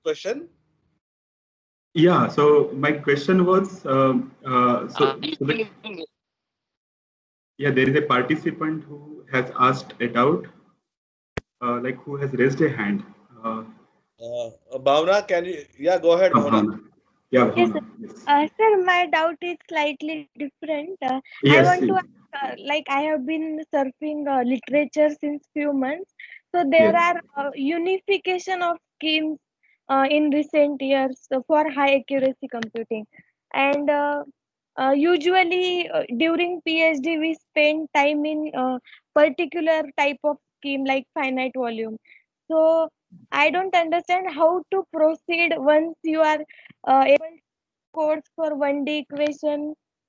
question? Yeah. So my question was, yeah, there is a participant who has asked a doubt, like who has raised a hand. Uh, Bhavna, can you? Yeah, go ahead, Bhavna. Bhavna. Yeah, Yes, Bhavna. Yes. sir, my doubt is slightly different. I Yes. want to ask, like I have been surfing literature since few months. So there Yes. are unification of schemes in recent years for high accuracy computing, and usually during PhD we spend time in particular type of scheme like finite volume. So I don't understand how to proceed once you are able codes for 1D equation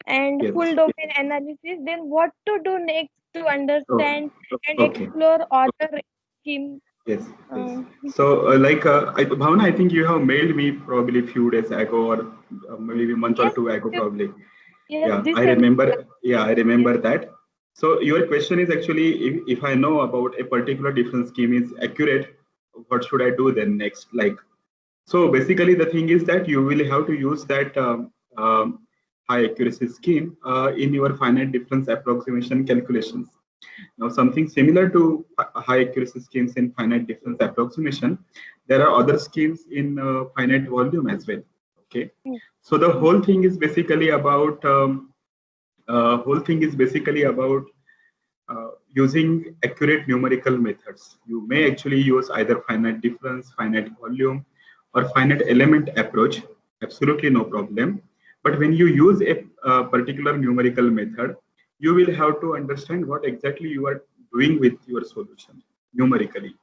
and Yes. full domain analysis, then what to do next to Okay. understand and Okay. explore other scheme? Yes. Yes. Uh, So, Bhavna, I think you have mailed me probably a few days ago, or maybe a month or yes, two ago, yes, probably. yes, Yeah, this I time. remember. Yeah, I Yes. remember that. So your question is actually, if I know about a particular difference scheme is accurate, what should I do then next? Like, so basically the thing is that you will have to use that high accuracy scheme in your finite difference approximation calculations. Now, something similar to high accuracy schemes in finite difference approximation, there are other schemes in finite volume as well. Okay, Mm, so the mm, whole thing is basically about using accurate numerical methods. You may actually use either finite difference, finite volume, or finite element approach. Absolutely no problem. But when you use a particular numerical method, you will have to understand what exactly you are doing with your solution numerically.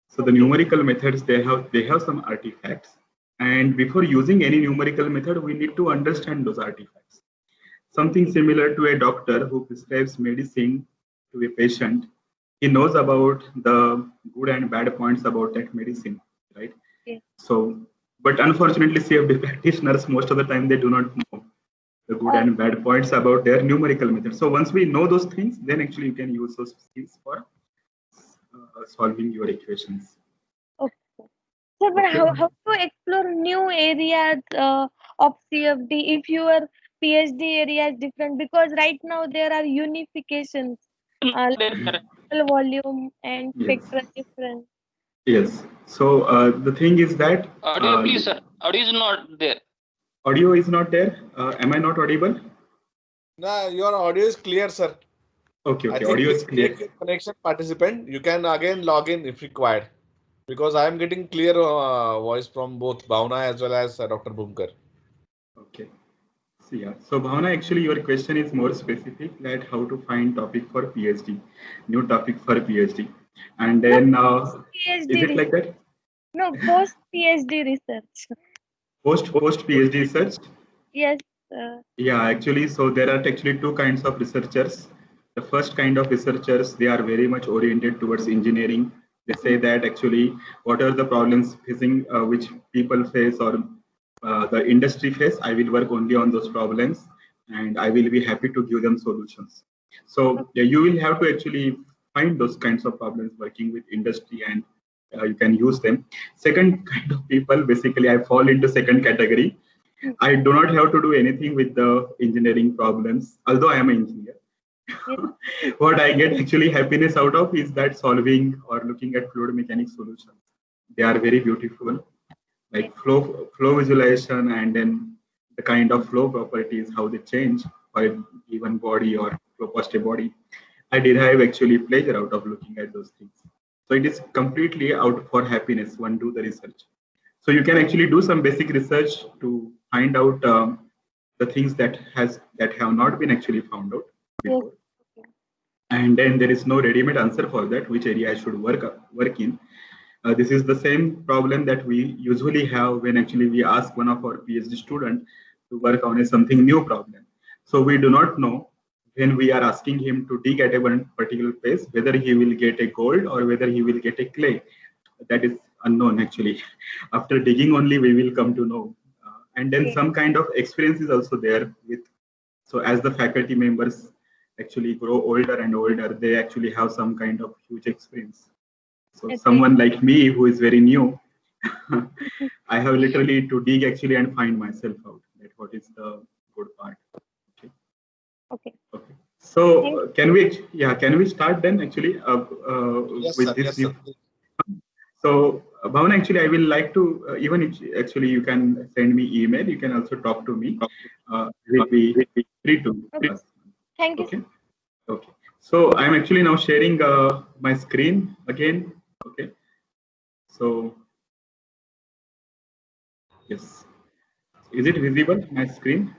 So the okay. numerical methods, they have some artifacts, and before using any numerical method, we need to understand those artifacts. Something Okay. similar to a doctor who prescribes medicine to a patient. He knows about the good and bad points about that medicine, right? Okay. So, but unfortunately, CFD practitioners, most of the time, they do not know the good Uh, and bad points about their numerical method. So once we know those things, then actually you can use those skills for solving your equations. okay. So, but Okay. how to explore new areas of CFD if your PhD area is different? Because right now there are unifications, like volume and Yes. spectral difference. Yes. So the thing is that Audio, please, sir. Audio is not there. audio is not there. Am I not audible? No, your audio is clear, sir. Okay, I okay. think Audio please is clear. check your connection, participant. You can again log in if required, because I am getting clear voice from both Bhavna as well as Dr. Bhumkar. Okay. So yeah. So Bhavana, actually your question is more specific that how to find topic for PhD, new topic for PhD. And No, then post is PhD it like research. that? No, post PhD research. Post PhD research? Yes. Uh, Yeah, actually, so there are actually two kinds of researchers. The first kind of researchers, they are very much oriented towards engineering. They say that actually, what are the problems facing which people face or the industry face? I will work only on those problems, and I will be happy to give them solutions. So yeah, you will have to actually find those kinds of problems working with industry, and you can use them. Second kind of people, basically, I fall into second category. I do not have to do anything with the engineering problems, although I am an engineer. yes. What I get actually happiness out of is that solving or looking at fluid mechanics solutions. They are very beautiful, Yes. like flow visualization, and then the kind of flow properties, how they change for a given body or flow past a body. I derive actually pleasure out of looking at those things. So it is completely out for happiness. One do the research. So you can actually do some basic research to find out the things that have not been actually found out Yes. before, Okay. and then there is no ready-made answer for that. Which area I should work in? This is the same problem that we usually have when actually we ask one of our PhD student to work on a something new problem. So we do not know when we are asking him to dig at a one particular place whether he will get a gold or whether he will get a clay. That is unknown actually. After digging only we will come to know. And then Okay. some kind of experience is also there with. So as the faculty members actually grow older and older, they actually have some kind of huge experience. So Okay. someone like me who is very new, I have literally to dig actually and find myself out that what is the good part. Okay. Okay. Okay. So Thank can we start then actually Yes, with sir. this Yes, sir. new. So Bhavan, actually, I will like to even if actually you can send me email, you can also talk to me. Will be free to okay. us. Thank you. Okay. Okay. So I'm actually now sharing my screen again. Okay. So yes, is it visible? My screen.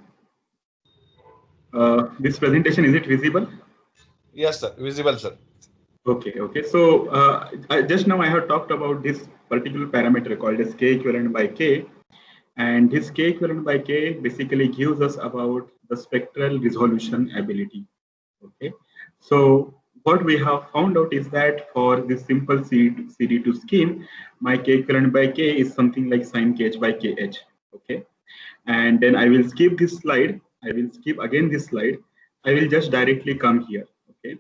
This presentation, is it visible? Yes, sir. Visible, sir. Okay, okay. So just now I have talked about this particular parameter called as K equivalent by K. And this K equivalent by K basically gives us about the spectral resolution ability. Okay. So what we have found out is that for this simple CD2 scheme, my K equivalent by K is something like sin KH by KH. Okay. And then I will skip this slide. I will skip again this slide. I will just directly come here. Okay.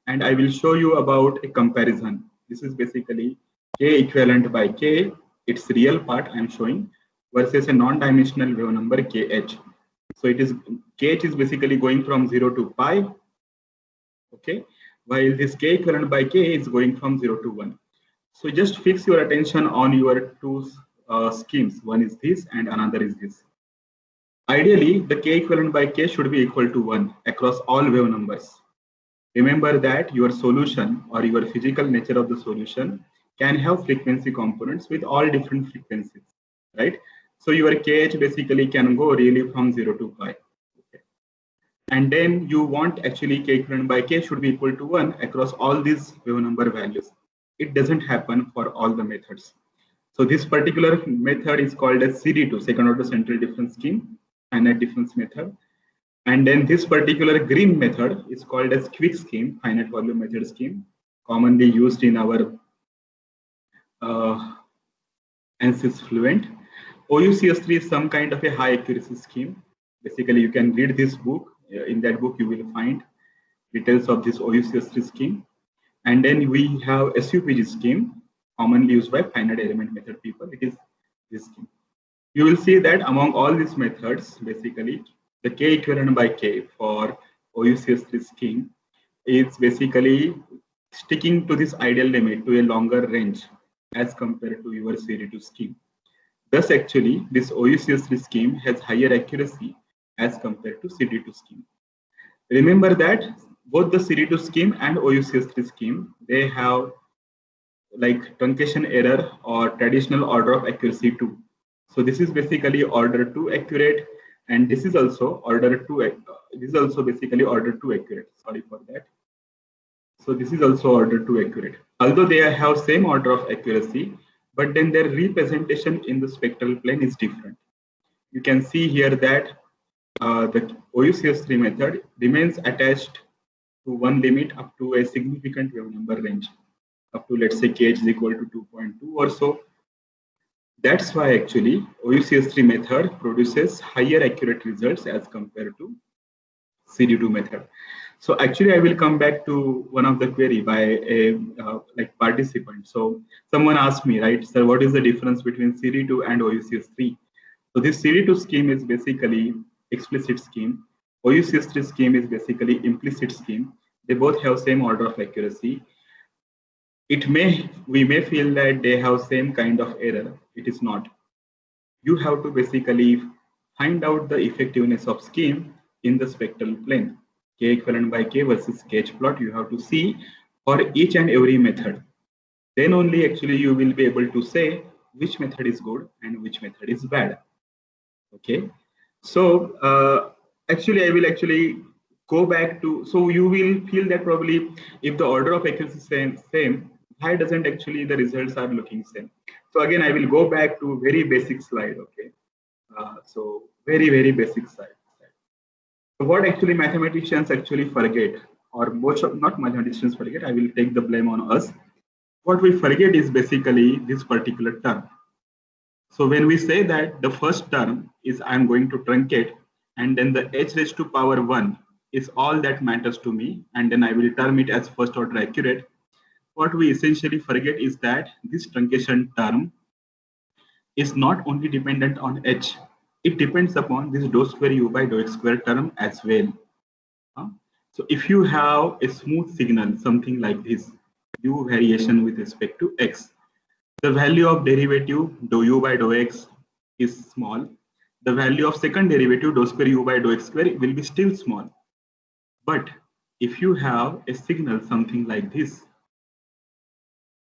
And I will show you about a comparison. This is basically K equivalent by K, its real part I'm showing, versus a non-dimensional wave number KH. So it is KH is basically going from 0 to pi, okay, while this K equivalent by K is going from 0 to 1. So just fix your attention on your two schemes. One is this and another is this. Ideally, the K equivalent by K should be equal to 1 across all wave numbers. Remember that your solution or your physical nature of the solution can have frequency components with all different frequencies, right? So your KH basically can go really from 0 to pi. Okay. And then you want actually K equivalent by K should be equal to 1 across all these wave number values. It doesn't happen for all the methods. So this particular method is called as CD2, second order central difference scheme, finite difference method. And then this particular green method is called as quick scheme, finite volume method scheme, commonly used in our ANSYS Fluent. OUCS3 is some kind of a high accuracy scheme. Basically, you can read this book. In that book, you will find details of this OUCS3 scheme. And then we have SUPG scheme, commonly used by finite element method people. It is this scheme. You will see that among all these methods, basically, the K equivalent by K for OUCS3 scheme is basically sticking to this ideal limit to a longer range as compared to your CD2 scheme. Thus, actually, this OUCS3 scheme has higher accuracy as compared to CD2 scheme. Remember that both the CD2 scheme and OUCS3 scheme, they have like truncation error or traditional order of accuracy 2. So this is basically order 2 accurate, and this is also order 2. This is also basically order 2 accurate. Sorry for that. So this is also order 2 accurate. Although they have same order of accuracy, but then their representation in the spectral plane is different. You can see here that the OUCS3 method remains attached to one limit up to a significant wave number range, up to let's say KH is equal to 2.2 or so. That's why actually OUCS3 method produces higher accurate results as compared to CD2 method. So actually, I will come back to one of the query by a like participant. So someone asked me, right, sir, what is the difference between CD2 and OUCS3? So this CD2 scheme is basically explicit scheme. OUCS3 scheme is basically implicit scheme. They both have same order of accuracy. We may feel that they have same kind of error. It is not. You have to basically find out the effectiveness of scheme in the spectral plane. K equivalent by K versus KH plot, you have to see for each and every method. Then only actually you will be able to say which method is good and which method is bad. Okay. So actually, I will actually go back to, so you will feel that probably if the order of accuracy is same, why doesn't actually the results are looking same? So again, I will go back to very basic slide. Okay. So very basic slide. So what actually mathematicians actually forget, or most of not mathematicians forget, I will take the blame on us. What we forget is basically this particular term. So when we say that the first term is I'm going to truncate, and then the h raised to power 1 is all that matters to me, and then I will term it as first order accurate. What we essentially forget is that this truncation term is not only dependent on h, it depends upon this dou square u by dou x square term as well. So if you have a smooth signal, something like this, u variation with respect to x, the value of derivative dou u by dou x is small. The value of second derivative dou square u by dou x square will be still small. But if you have a signal something like this,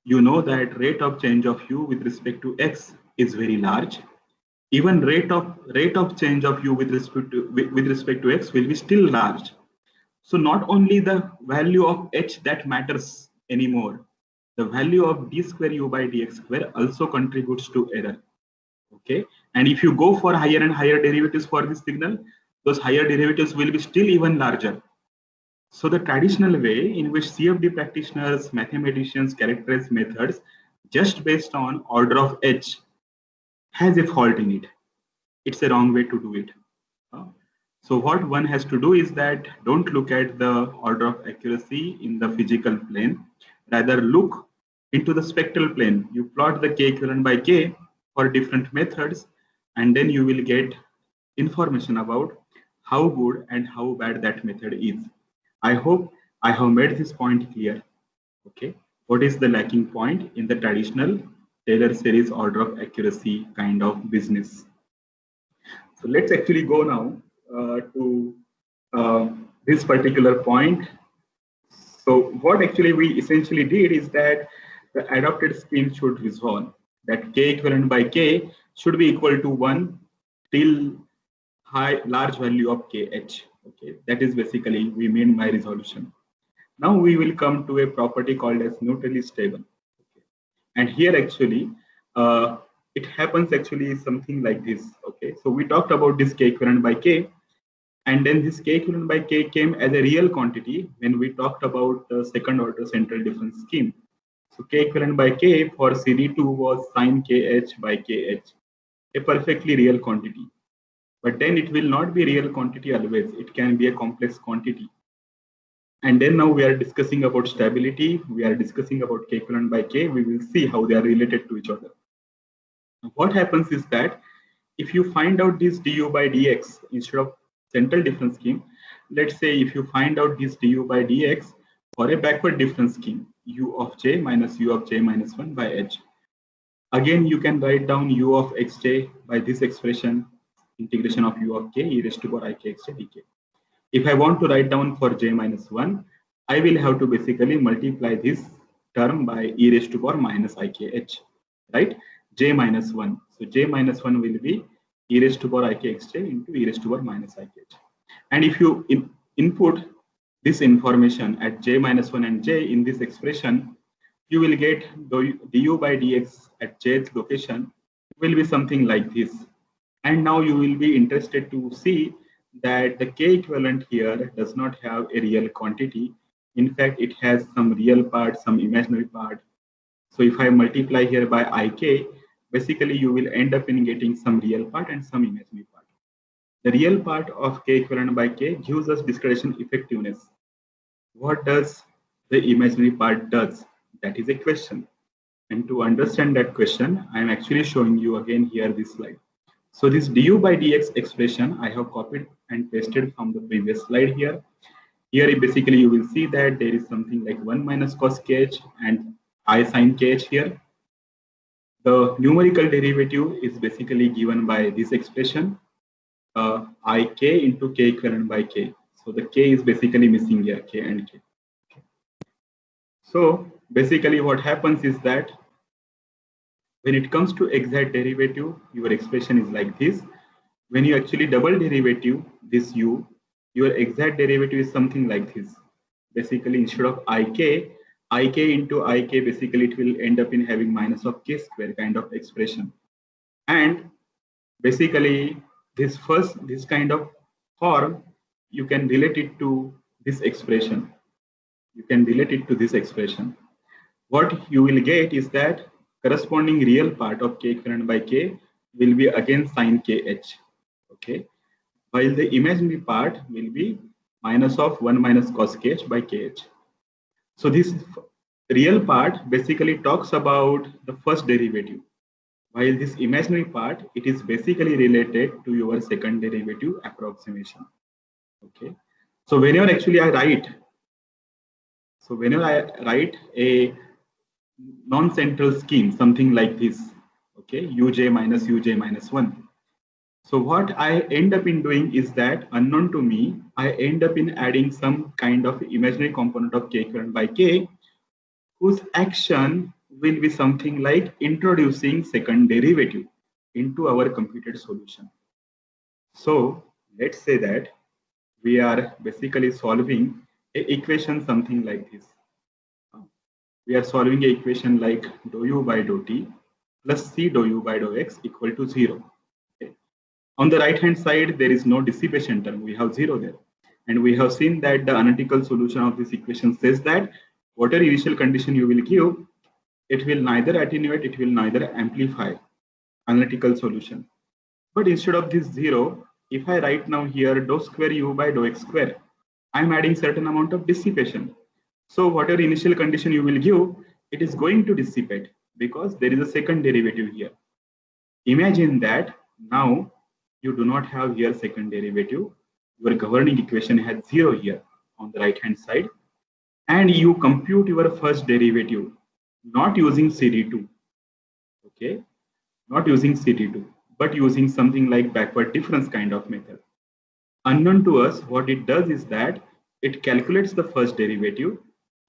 you know that rate of change of u with respect to x is very large. Even rate of change of u with respect to x will be still large. So not only the value of h that matters anymore, the value of d square u by dx square also contributes to error. Okay, and if you go for higher and higher derivatives for this signal, those higher derivatives will be still even larger. So the traditional way in which CFD practitioners, mathematicians characterize methods just based on order of h has a fault in it. It's a wrong way to do it. So what one has to do is that don't look at the order of accuracy in the physical plane, rather look into the spectral plane. You plot the k equivalent by k for different methods, and then you will get information about how good and how bad that method is. I hope I have made this point clear. Okay, what is the lacking point in the traditional Taylor series order of accuracy kind of business? So let's actually go now to this particular point. So what actually we essentially did is that the adopted scheme should resolve that k equivalent by k should be equal to 1 till large value of kh. Okay, that is basically we mean by resolution. Now we will come to a property called as neutrally stable. Okay. And here actually it happens actually something like this. Okay, so we talked about this k equivalent by k, and then this k equivalent by k came as a real quantity when we talked about the second order central difference scheme. So k equivalent by k for CD2 was sine kh by kh, a perfectly real quantity. But then it will not be real quantity always. It can be a complex quantity. And then now we are discussing about stability. We are discussing about k equivalent by k. We will see how they are related to each other. What happens is that if you find out this du by dx instead of central difference scheme, let's say if you find out this du by dx for a backward difference scheme, u of j minus u of j minus 1 by h. Again, you can write down u of xj by this expression, integration of u of k e raised to power I k xj dk. If I want to write down for j minus 1, I will have to basically multiply this term by e raised to power minus I k h, right? J minus 1. So j minus 1 will be e raised to power I k xj into e raised to power minus I k h. And if you input this information at j minus 1 and j in this expression, you will get du by dx at j's location will be something like this. And now you will be interested to see that the k equivalent here does not have a real quantity. In fact, it has some real part, some imaginary part. So if I multiply here by ik, basically you will end up in getting some real part and some imaginary part. The real part of k equivalent by k gives us discretization effectiveness. What does the imaginary part does? That is a question. And to understand that question, I am actually showing you again here this slide. So this du by dx expression I have copied and pasted from the previous slide here. Here basically you will see that there is something like 1 minus cos kh and I sin kh here. The numerical derivative is basically given by this expression, ik into k equivalent by k. So the k is basically missing here, k and k. So basically what happens is that when it comes to exact derivative, your expression is like this. When you actually double derivative this u, your exact derivative is something like this. Basically, instead of ik into ik, basically it will end up in having minus of k square kind of expression. And basically this kind of form, you can relate it to this expression. You can relate it to this expression. What you will get is that corresponding real part of k equivalent by k will be again sin kh. Okay, while the imaginary part will be minus of 1 minus cos kh by kh. So this real part basically talks about the first derivative. while this imaginary part, it is basically related to your second derivative approximation. Okay, so whenever actually I write, a non-central scheme, something like this, okay, uj minus 1. So what I end up in doing is that, unknown to me, I end up in adding some kind of imaginary component of k equivalent by k, whose action will be something like introducing second derivative into our computed solution. So let's say that we are basically solving an equation something like this. We are solving an equation like dou u by dou t plus c dou u by dou x equal to 0. Okay. On the right hand side, there is no dissipation term. We have 0 there. And we have seen that the analytical solution of this equation says that whatever initial condition you will give, it will neither attenuate, it will neither amplify analytical solution. But instead of this 0, if I write now here dou square u by dou x square, I'm adding certain amount of dissipation. So whatever initial condition you will give, it is going to dissipate because there is a second derivative here. Imagine that now you do not have here second derivative. Your governing equation has 0 here on the right hand side, and you compute your first derivative not using CD2. Okay, not using CD2, but using something like backward difference kind of method. Unknown to us, what it does is that it calculates the first derivative,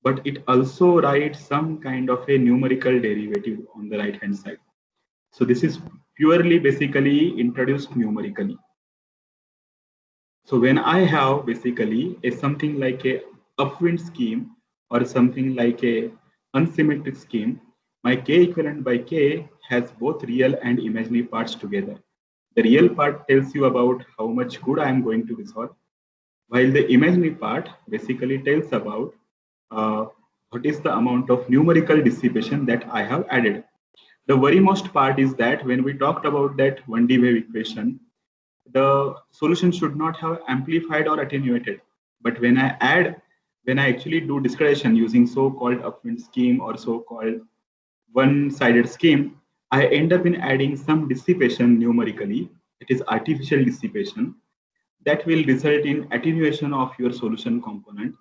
but it also writes some kind of a numerical derivative on the right hand side. So this is purely basically introduced numerically. So when I have basically something like a upwind scheme or something like a unsymmetric scheme, my k equivalent by k has both real and imaginary parts together. The real part tells you about how much good I am going to resolve, while the imaginary part basically tells about what is the amount of numerical dissipation that I have added. The very most part is that when we talked about that 1D wave equation, the solution should not have amplified or attenuated. But when I actually do discretization using so-called upwind scheme or so-called one-sided scheme, I end up in adding some dissipation numerically. It is artificial dissipation that will result in attenuation of your solution component,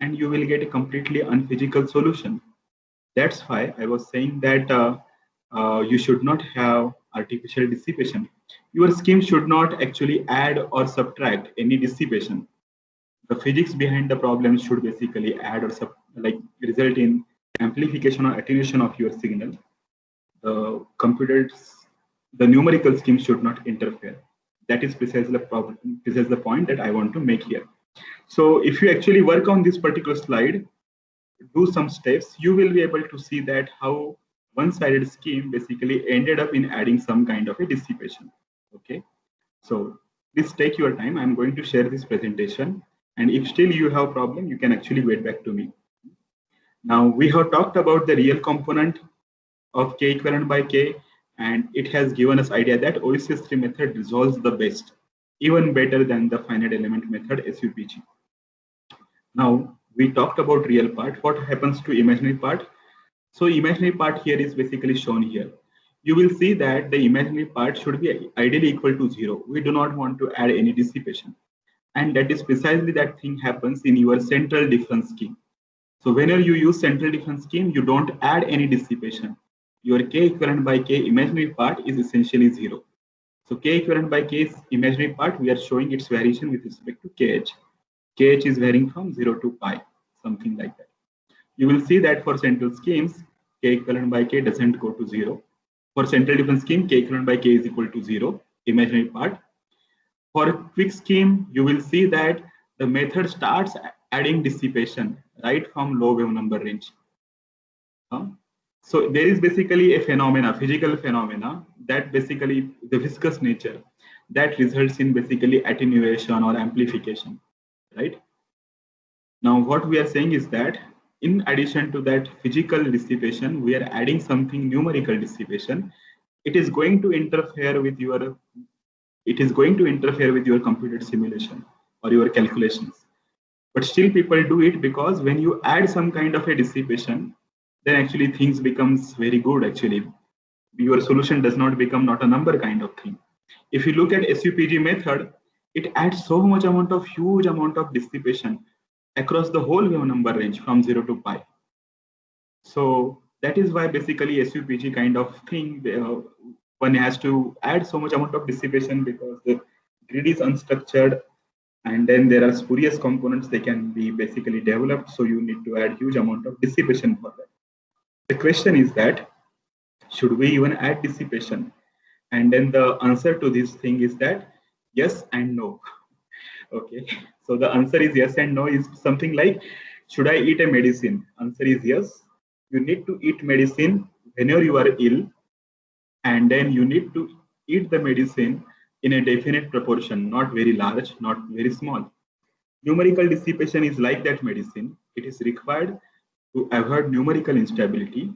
and you will get a completely unphysical solution. That's why I was saying that you should not have artificial dissipation. Your scheme should not actually add or subtract any dissipation. The physics behind the problem should basically add or result in amplification or attenuation of your signal. The numerical scheme should not interfere. That is precisely the problem. This is the point that I want to make here. So if you actually work on this particular slide, do some steps, you will be able to see that how one-sided scheme basically ended up in adding some kind of a dissipation. Okay, so please take your time. I'm going to share this presentation, and if still you have problem, you can actually wait back to me. Now we have talked about the real component of k equivalent by k, and it has given us idea that OSS3 method resolves the best, even better than the finite element method SUPG. Now we talked about real part. What happens to imaginary part? So imaginary part here is basically shown here. You will see that the imaginary part should be ideally equal to 0. We do not want to add any dissipation. And that is precisely that thing happens in your central difference scheme. So whenever you use central difference scheme, you don't add any dissipation. Your k equivalent by k imaginary part is essentially 0. So k equivalent by k imaginary part, we are showing its variation with respect to kh. Kh is varying from 0 to pi, something like that. You will see that for central schemes, k equivalent by k doesn't go to 0. For central difference scheme, k equivalent by k is equal to 0, imaginary part. For a quick scheme, you will see that the method starts adding dissipation right from low wave number range. So there is basically a phenomena, physical phenomena, that basically the viscous nature that results in basically attenuation or amplification, right? Now what we are saying is that in addition to that physical dissipation, we are adding something numerical dissipation. It is going to interfere with your computed simulation or your calculations. But still people do it because when you add some kind of a dissipation, then actually things becomes very good actually. your solution does not become not a number kind of thing. If you look at SUPG method, it adds so much amount of huge amount of dissipation across the whole wave number range from 0 to pi. So that is why basically SUPG kind of thing, one has to add so much amount of dissipation because the grid is unstructured, and then there are spurious components, they can be basically developed. So you need to add huge amount of dissipation for that. The question is that, should we even add dissipation? And then the answer to this thing is that yes and no. Okay, so the answer is yes and no is something like, should I eat a medicine? Answer is yes. You need to eat medicine whenever you are ill, and then you need to eat the medicine in a definite proportion, not very large, not very small. Numerical dissipation is like that medicine. It is required to avoid numerical instability.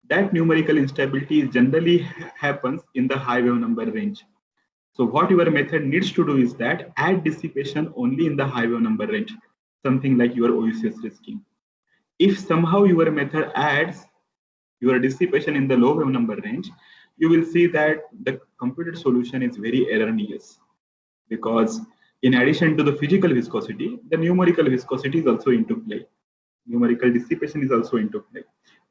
That numerical instability generally happens in the high wave number range. So what your method needs to do is that add dissipation only in the high wave number range, something like your OUCS scheme. If somehow your method adds your dissipation in the low wave number range, you will see that the computed solution is very erroneous, because in addition to the physical viscosity, the numerical viscosity is also into play. Numerical dissipation is also into play,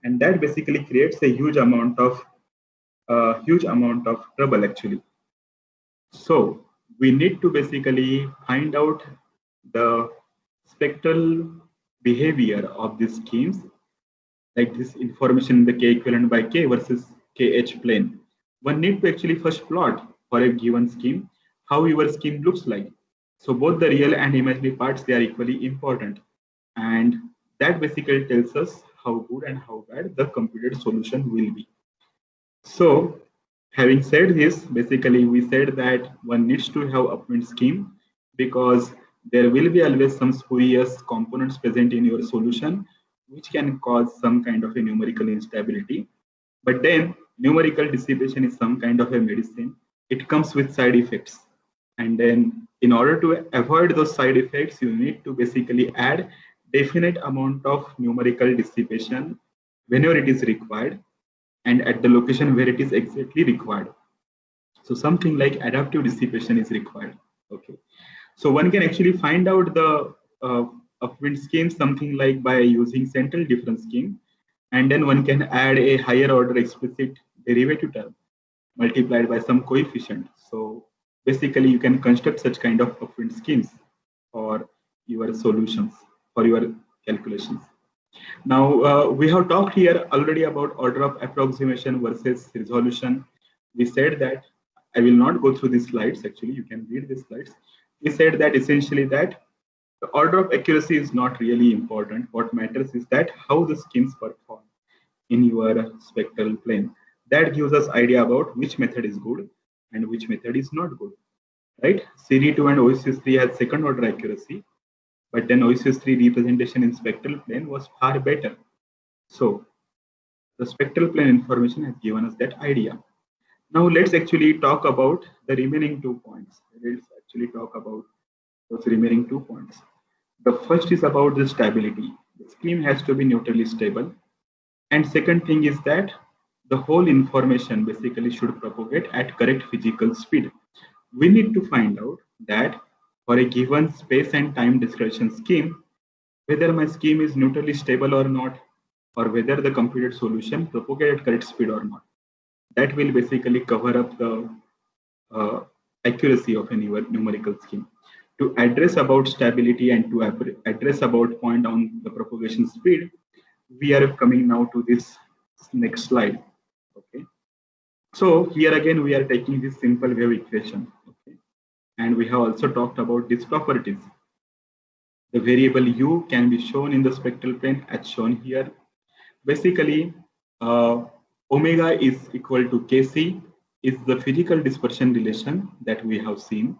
and that basically creates a huge amount of trouble actually. So we need to basically find out the spectral behavior of these schemes, like this information in the K equivalent by K versus KH plane. One need to actually first plot for a given scheme how your scheme looks like. So both the real and imaginary parts, they are equally important, and that basically tells us how good and how bad the computed solution will be. So having said this, basically we said that one needs to have upwind scheme because there will be always some spurious components present in your solution which can cause some kind of a numerical instability. But then numerical dissipation is some kind of a medicine. It comes with side effects. And then in order to avoid those side effects, you need to basically add definite amount of numerical dissipation whenever it is required and at the location where it is exactly required. So something like adaptive dissipation is required. Okay. So one can actually find out the upwind scheme something like by using central difference scheme, and then one can add a higher order explicit derivative term multiplied by some coefficient. So basically you can construct such kind of upwind schemes for your solutions, for your calculations. Now we have talked here already about order of approximation versus resolution. We said that, I will not go through these slides, actually you can read these slides. We said that essentially that the order of accuracy is not really important. What matters is that how the schemes perform in your spectral plane. That gives us idea about which method is good and which method is not good, right? CD2 and OECS3 has second order accuracy, but then OECS3 representation in spectral plane was far better. So the spectral plane information has given us that idea. Now let's actually talk about the remaining 2 points. Let's actually talk about those remaining 2 points. The first is about the stability. The scheme has to be neutrally stable. And second thing is that the whole information basically should propagate at correct physical speed. We need to find out that for a given space and time discretion scheme, whether my scheme is neutrally stable or not, or whether the computed solution propagates at correct speed or not. That will basically cover up the accuracy of a numerical scheme. To address about stability and to address about point on the propagation speed, we are coming now to this next slide. Okay. So here again we are taking this simple wave equation. Okay. And we have also talked about these properties. The variable u can be shown in the spectral plane as shown here. Basically, omega is equal to kc is the physical dispersion relation that we have seen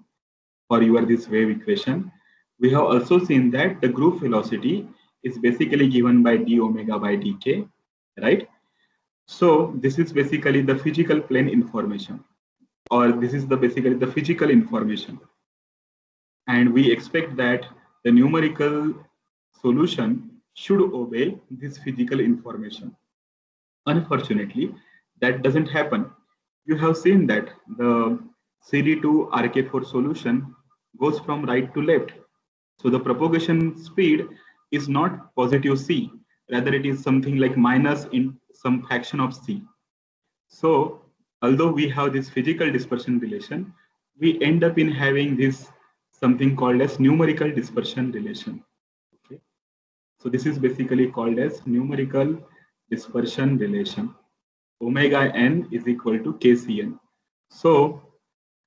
for this wave equation. We have also seen that the group velocity is basically given by d omega by dk, right? So this is basically the physical plane information, or this is basically the physical information. And we expect that the numerical solution should obey this physical information. Unfortunately, that doesn't happen. You have seen that the CD2 RK4 solution goes from right to left. So the propagation speed is not positive C, rather it is something like minus in some fraction of C. So although we have this physical dispersion relation, we end up in having this something called as numerical dispersion relation. Okay. So this is basically called as numerical dispersion relation. Omega n is equal to Kcn. So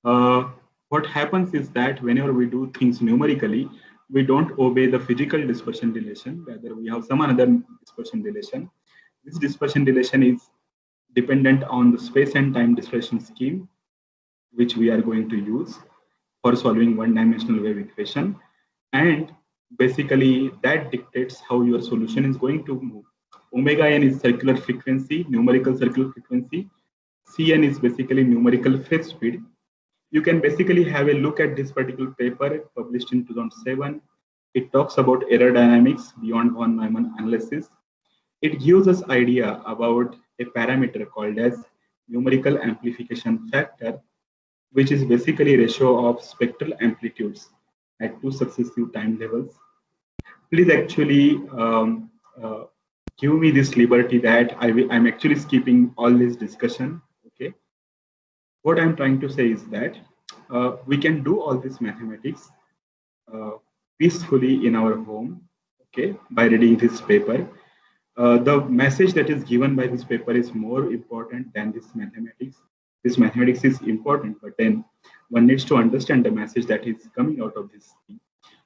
what happens is that whenever we do things numerically, we don't obey the physical dispersion relation, rather we have some another dispersion relation. This dispersion relation is dependent on the space and time dispersion scheme, which we are going to use for solving one-dimensional wave equation. And basically that dictates how your solution is going to move. Omega n is circular frequency, numerical circular frequency. Cn is basically numerical phase speed. You can basically have a look at this particular paper published in 2007. It talks about error dynamics beyond von Neumann analysis. It gives us idea about a parameter called as numerical amplification factor, which is basically ratio of spectral amplitudes at two successive time levels. Please actually give me this liberty that I'm actually skipping all this discussion. Okay. What I'm trying to say is that we can do all this mathematics peacefully in our home, okay, by reading this paper. The message that is given by this paper is more important than this mathematics. This mathematics is important, but then one needs to understand the message that is coming out of this thing.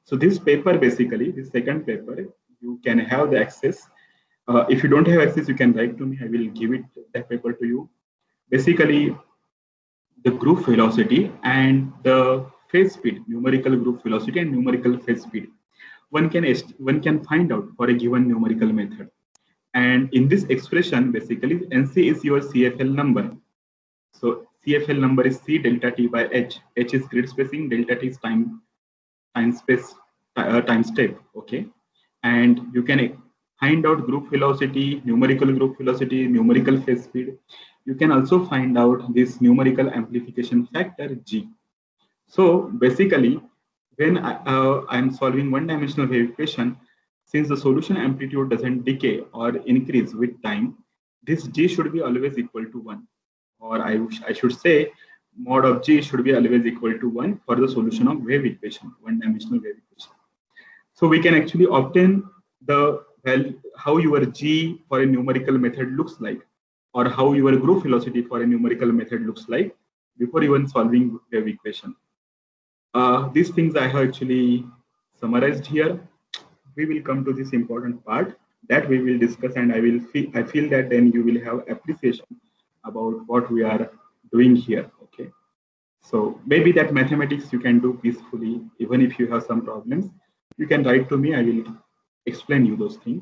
So this paper, basically, this second paper, you can have the access. If you don't have access, you can write to me. I will give that paper to you. Basically, the group velocity and the phase speed, numerical group velocity and numerical phase speed, one can find out for a given numerical method. And in this expression, basically, NC is your CFL number. So CFL number is C delta T by H. H is grid spacing, delta T is time step. Okay, and you can find out group velocity, numerical group velocity, numerical phase speed. You can also find out this numerical amplification factor G. So basically, when I'm solving one-dimensional wave equation, since the solution amplitude doesn't decay or increase with time, this G should be always equal to 1. Or I should say, mod of G should be always equal to 1 for the solution of wave equation, one-dimensional wave equation. So we can actually obtain the value, how your G for a numerical method looks like, or how your group velocity for a numerical method looks like before even solving wave equation. These things I have actually summarized here. We will come to this important part that we will discuss, and I feel that then you will have appreciation about what we are doing here. Okay, so maybe that mathematics you can do peacefully. Even if you have some problems, you can write to me. I will explain you those things.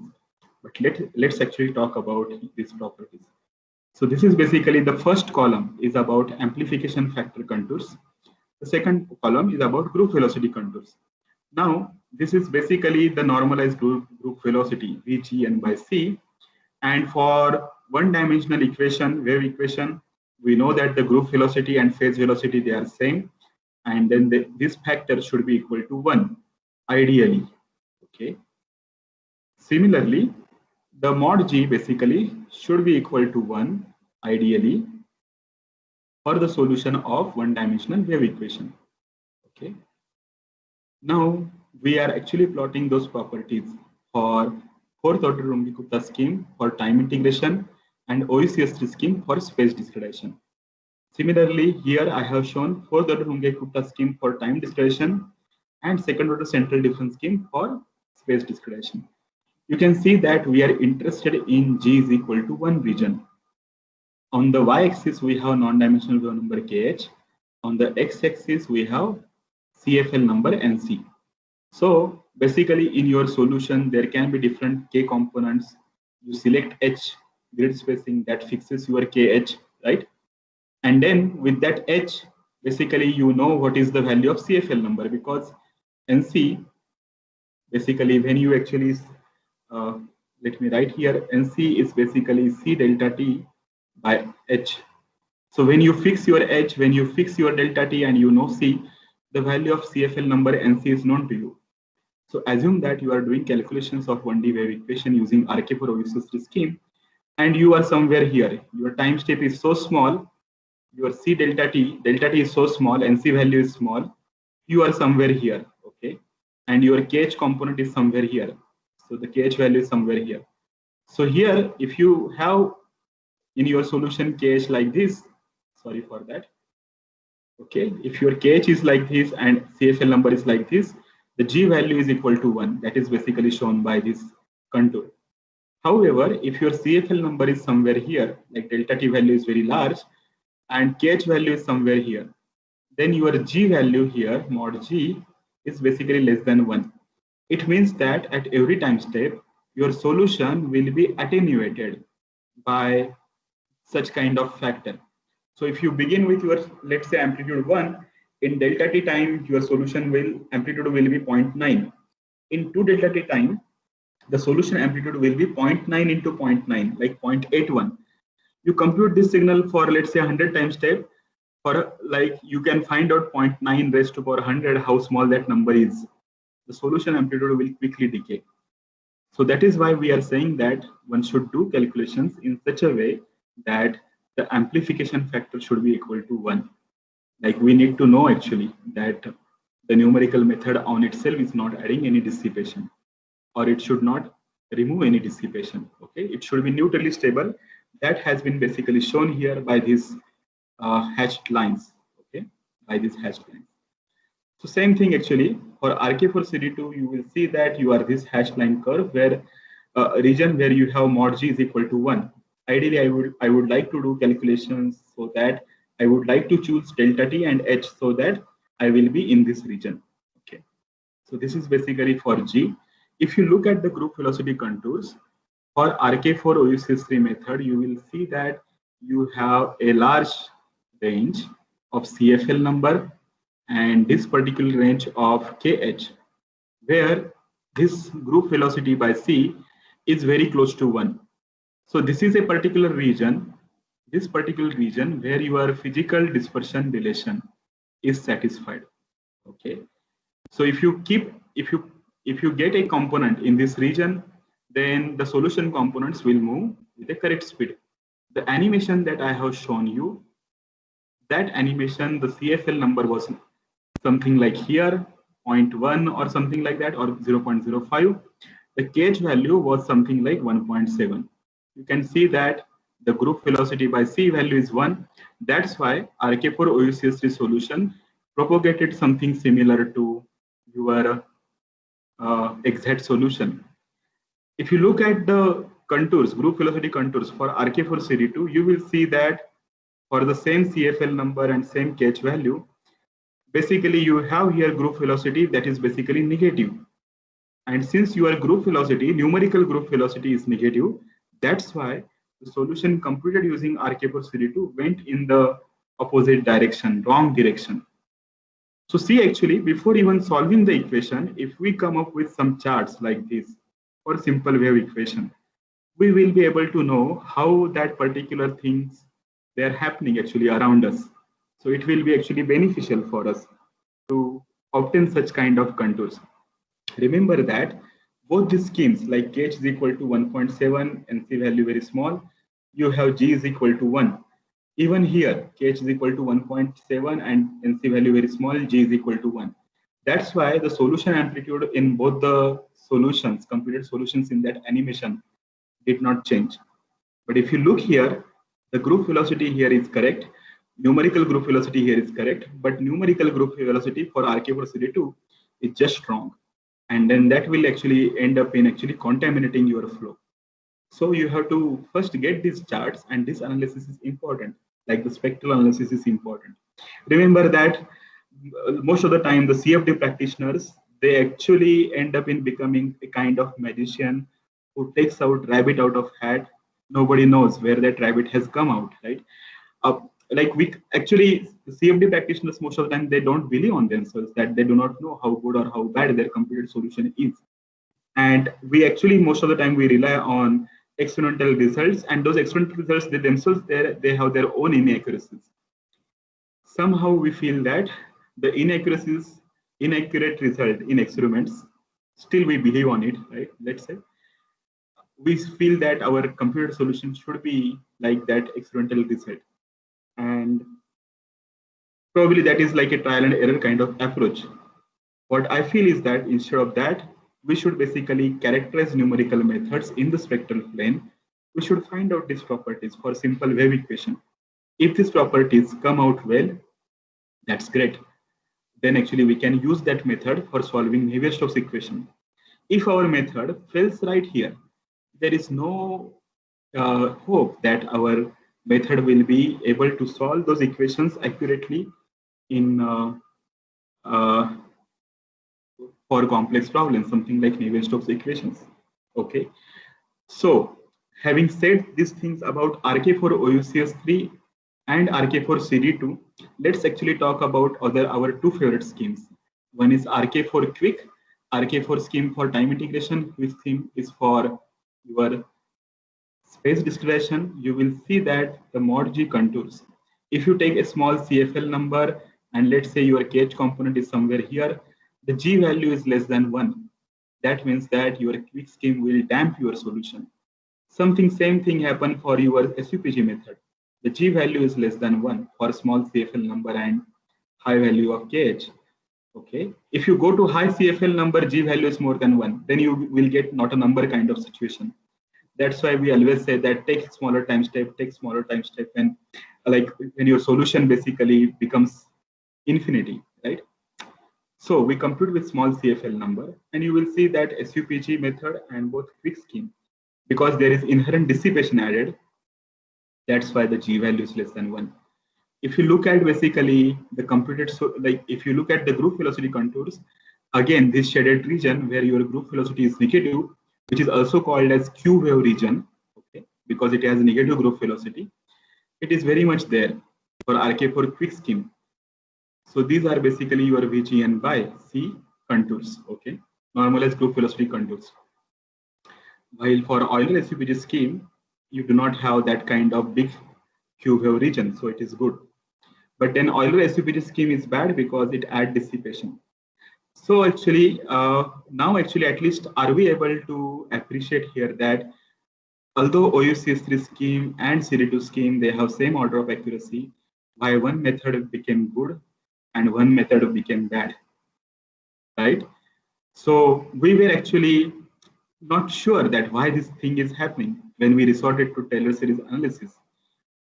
But let's actually talk about these properties. So this is basically the first column is about amplification factor contours. The second column is about group velocity contours. Now, this is basically the normalized group velocity, Vgn by C. And for one-dimensional equation, wave equation, we know that the group velocity and phase velocity, they are same. And then this factor should be equal to 1, ideally. Okay. Similarly, the mod G basically should be equal to 1, ideally, for the solution of one-dimensional wave equation. Okay. Now we are actually plotting those properties for fourth order Runge-Kutta scheme for time integration and OECS3 scheme for space discretization. Similarly, here I have shown fourth order Runge-Kutta scheme for time discretization and second order central difference scheme for space discretization. You can see that we are interested in G is equal to 1 region. On the y-axis, we have non-dimensional wave number KH. On the x-axis, we have CFL number NC. So basically, in your solution, there can be different K components. You select H, grid spacing, that fixes your KH, right? And then with that H, basically, you know what is the value of CFL number, because NC, basically, when you actually, let me write here, NC is basically C delta T by H. So when you fix your H, when you fix your delta T and you know C, the value of CFL number NC is known to you. So assume that you are doing calculations of 1D wave equation using RK4OU scheme, and you are somewhere here. Your time step is so small, your C delta T is so small, NC value is small. You are somewhere here, okay? And your KH component is somewhere here. So the KH value is somewhere here. So here, if you have in your solution KH like this, sorry for that. Okay, if your KH is like this and CFL number is like this, the G value is equal to 1. That is basically shown by this contour. However, if your CFL number is somewhere here, like delta T value is very large and KH value is somewhere here, then your G value here, mod G, is basically less than 1. It means that at every time step, your solution will be attenuated by such kind of factor. So if you begin with your, let's say, amplitude 1, in delta T time, your solution amplitude will be 0.9. In 2 delta T time, the solution amplitude will be 0.9 into 0.9, like 0.81. You compute this signal for, let's say, 100 time step, for like you can find out 0.9 raised to power 100, how small that number is. The solution amplitude will quickly decay. So that is why we are saying that one should do calculations in such a way that the amplification factor should be equal to 1. Like we need to know actually that the numerical method on itself is not adding any dissipation, or it should not remove any dissipation. Okay, it should be neutrally stable. That has been basically shown here by these hatched lines. Okay, by these hatched lines. So same thing actually for RK4CD2, you will see that you are this hatched line curve where region where you have mod G is equal to 1. Ideally, I would like to do calculations so that I would like to choose delta T and H so that I will be in this region. Okay, so this is basically for G. If you look at the group velocity contours for RK4OU3 method, you will see that you have a large range of CFL number and this particular range of KH, where this group velocity by C is very close to 1. So this is a particular region, where your physical dispersion relation is satisfied. Okay, so if you get a component in this region, then the solution components will move with the correct speed. The animation that I have shown you, that animation, the CFL number was something like here, 0.1 or something like that, or 0.05. The KH value was something like 1.7. You can see that the group velocity by C value is 1. That's why RK4OU3 solution propagated something similar to your exact solution. If you look at the contours, group velocity contours for RK4CD2, you will see that for the same CFL number and same KH value, basically you have here group velocity that is basically negative. And since your group velocity, numerical group velocity is negative, that's why the solution computed using RK4CD2 went in the opposite direction, wrong direction. So see, actually, before even solving the equation, if we come up with some charts like this for simple wave equation, we will be able to know how that particular things they are happening actually around us. So it will be actually beneficial for us to obtain such kind of contours. Remember that both these schemes, like KH is equal to 1.7 and C value very small, you have G is equal to 1. Even here, KH is equal to 1.7 and NC value very small, G is equal to 1. That's why the solution amplitude in both the solutions, computed solutions in that animation, did not change. But if you look here, the group velocity here is correct. Numerical group velocity here is correct, but numerical group velocity for RK4CD2 is just wrong. And then that will actually end up in actually contaminating your flow. So you have to first get these charts, and this analysis is important, like the spectral analysis is important. Remember that most of the time the CFD practitioners, they actually end up in becoming a kind of magician who takes out rabbit out of hat. Nobody knows where that rabbit has come out, right? Like we actually, CFD practitioners most of the time, they don't believe on themselves, that they do not know how good or how bad their computed solution is. And we actually most of the time we rely on experimental results, and those experimental results, they themselves, they have their own inaccuracies. Somehow we feel that the inaccuracies, inaccurate result in experiments, still we believe on it, right? Let's say we feel that our computer solution should be like that experimental result, and probably that is like a trial and error kind of approach. What I feel is that instead of that, we should basically characterize numerical methods in the spectral plane. We should find out these properties for simple wave equation. If these properties come out well, that's great. Then actually we can use that method for solving Navier-Stokes equation. If our method fails right here, there is no hope that our method will be able to solve those equations accurately in for complex problems, something like Navier-Stokes equations. Okay, so having said these things about RK4OUCS3 and RK4CD2, let's actually talk about our two favorite schemes. One is RK4Quick, RK4 scheme for time integration, which scheme is for your space discretization. You will see that the mod G contours. If you take a small CFL number and let's say your KH component is somewhere here, the G value is less than 1. That means that your quick scheme will damp your solution. Same thing happen for your SUPG method. The G value is less than 1 for small CFL number and high value of KH. Okay. If you go to high CFL number, G value is more than 1, then you will get not a number kind of situation. That's why we always say that take smaller time step, and like when your solution basically becomes infinity, right? So we compute with small CFL number, and you will see that SUPG method and both quick scheme, because there is inherent dissipation added, that's why the G value is less than 1. If you look at basically the computed, so like if you look at the group velocity contours, again, this shaded region where your group velocity is negative, which is also called as Q wave region, okay, because it has a negative group velocity, it is very much there for RK4 quick scheme. So these are basically your VGN by C contours, okay, normalized group velocity contours. While for Euler SUPG scheme, you do not have that kind of big Q wave region, so it is good. But then Euler SUPG scheme is bad because it adds dissipation. So actually, now actually at least are we able to appreciate here that although OUCS3 scheme and CD2 scheme, they have same order of accuracy, why one method became good and one method became bad, right? So we were actually not sure that why this thing is happening when we resorted to Taylor series analysis.